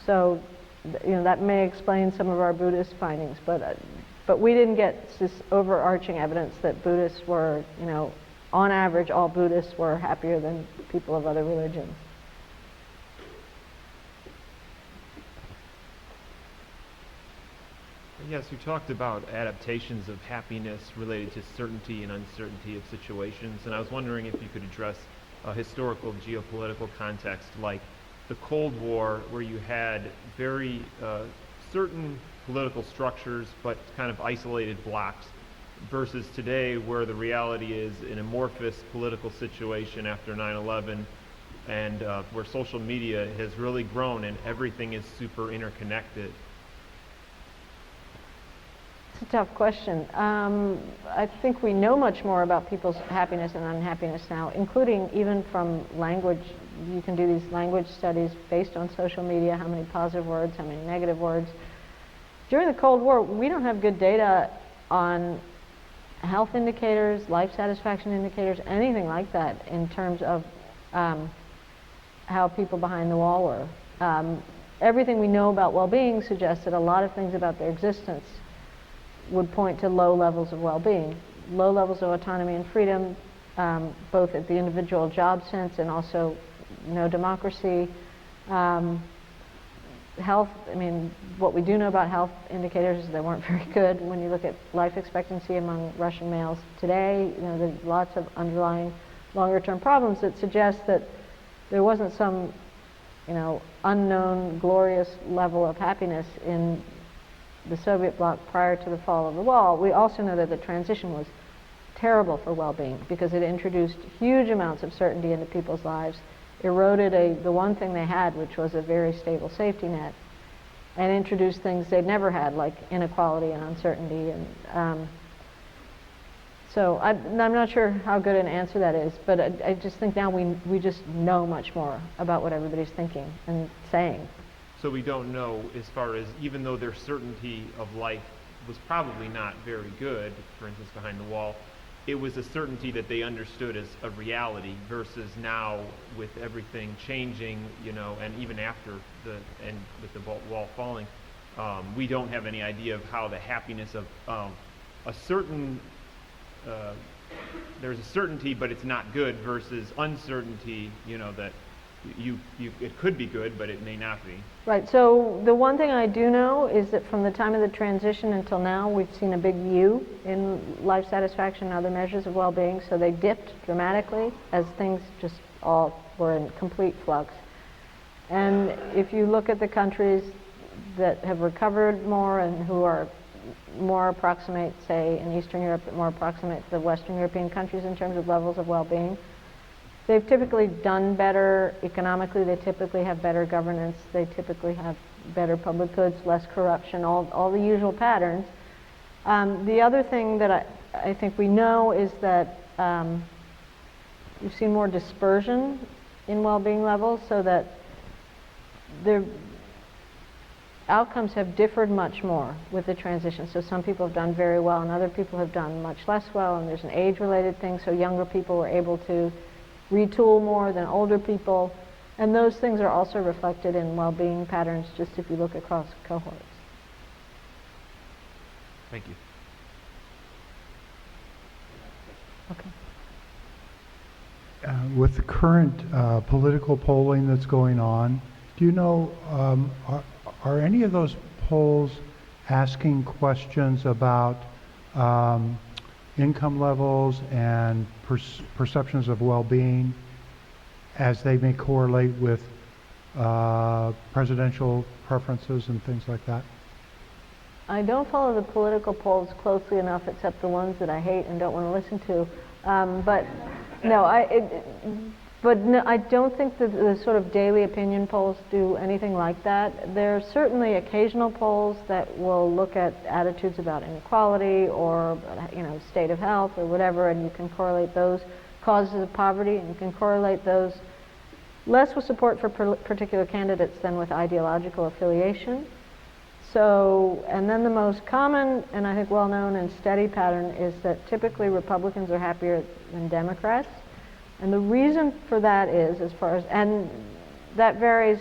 So that may explain some of our Buddhist findings, but we didn't get this overarching evidence that Buddhists were, on average, all Buddhists were happier than people of other religions. Yes, you talked about adaptations of happiness related to certainty and uncertainty of situations, and I was wondering if you could address a historical geopolitical context like the Cold War, where you had very certain political structures but kind of isolated blocks, versus today where the reality is an amorphous political situation after 9/11, and where social media has really grown and everything is super interconnected. It's a tough question. I think we know much more about people's happiness and unhappiness now, including even from language. You can do these language studies based on social media, how many positive words, how many negative words. During the Cold War, we don't have good data on health indicators, life satisfaction indicators, anything like that in terms of how people behind the wall were. Everything we know about well-being suggests that a lot of things about their existence would point to low levels of well-being, low levels of autonomy and freedom, both at the individual job sense and also no democracy. Health, I mean, what we do know about health indicators is they weren't very good. When you look at life expectancy among Russian males today, there's lots of underlying longer-term problems that suggest that there wasn't some, unknown, glorious level of happiness in the Soviet bloc prior to the fall of the wall. We also know that the transition was terrible for well-being because it introduced huge amounts of certainty into people's lives, eroded the one thing they had, which was a very stable safety net, and introduced things they'd never had, like inequality and uncertainty. And so I'm not sure how good an answer that is, but I just think now we just know much more about what everybody's thinking and saying. So we don't know, as far as, even though their certainty of life was probably not very good, for instance, behind the wall, it was a certainty that they understood as a reality, versus now with everything changing, and even after with the wall falling, we don't have any idea of how the happiness of a certain, there's a certainty but it's not good, versus uncertainty, that it could be good but it may not be. Right, so the one thing I do know is that from the time of the transition until now, we've seen a big U in life satisfaction and other measures of well-being. So they dipped dramatically as things just all were in complete flux. And if you look at the countries that have recovered more and who are more approximate, say in Eastern Europe, that more approximate the Western European countries in terms of levels of well-being, they've typically done better economically. They typically have better governance. They typically have better public goods, less corruption, all the usual patterns. The other thing that I think we know is that we've seen more dispersion in well-being levels, so that the outcomes have differed much more with the transition. So some people have done very well and other people have done much less well, and there's an age-related thing. So younger people were able to retool more than older people, and those things are also reflected in well-being patterns just if you look across cohorts. Thank you. Okay. With the current political polling that's going on, do you know, are any of those polls asking questions about income levels and perceptions of well-being as they may correlate with presidential preferences and things like that? I don't follow the political polls closely enough, except the ones that I hate and don't want to listen to. But no, I don't think that the sort of daily opinion polls do anything like that. There are certainly occasional polls that will look at attitudes about inequality or state of health or whatever, and you can correlate those causes of poverty, and you can correlate those less with support for particular candidates than with ideological affiliation. So, and then the most common and I think well-known and steady pattern is that typically Republicans are happier than Democrats. And the reason for that is, and that varies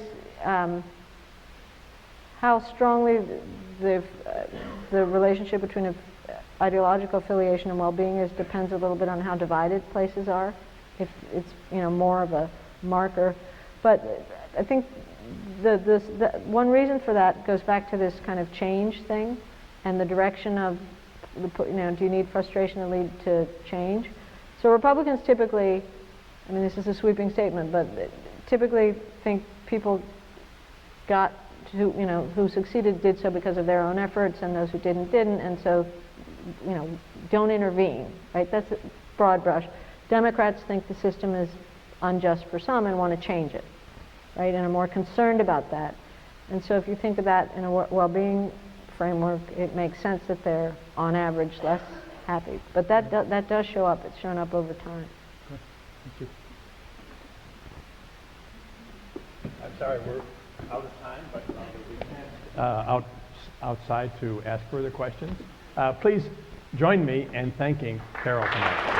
how strongly the relationship between ideological affiliation and well-being is depends a little bit on how divided places are. If it's more of a marker, but I think the one reason for that goes back to this kind of change thing and the direction of do you need frustration to lead to change? So Republicans typically, I mean, this is a sweeping statement, but typically think people got to, who succeeded did so because of their own efforts, and those who didn't, and so, don't intervene, right? That's a broad brush. Democrats think the system is unjust for some and want to change it, right? And are more concerned about that. And so if you think of that in a well-being framework, it makes sense that they're, on average, less happy. But that does show up. It's shown up over time. Okay. Thank you. I'm sorry, we're out of time, but outside to ask further questions. Please join me in thanking Carol tonight.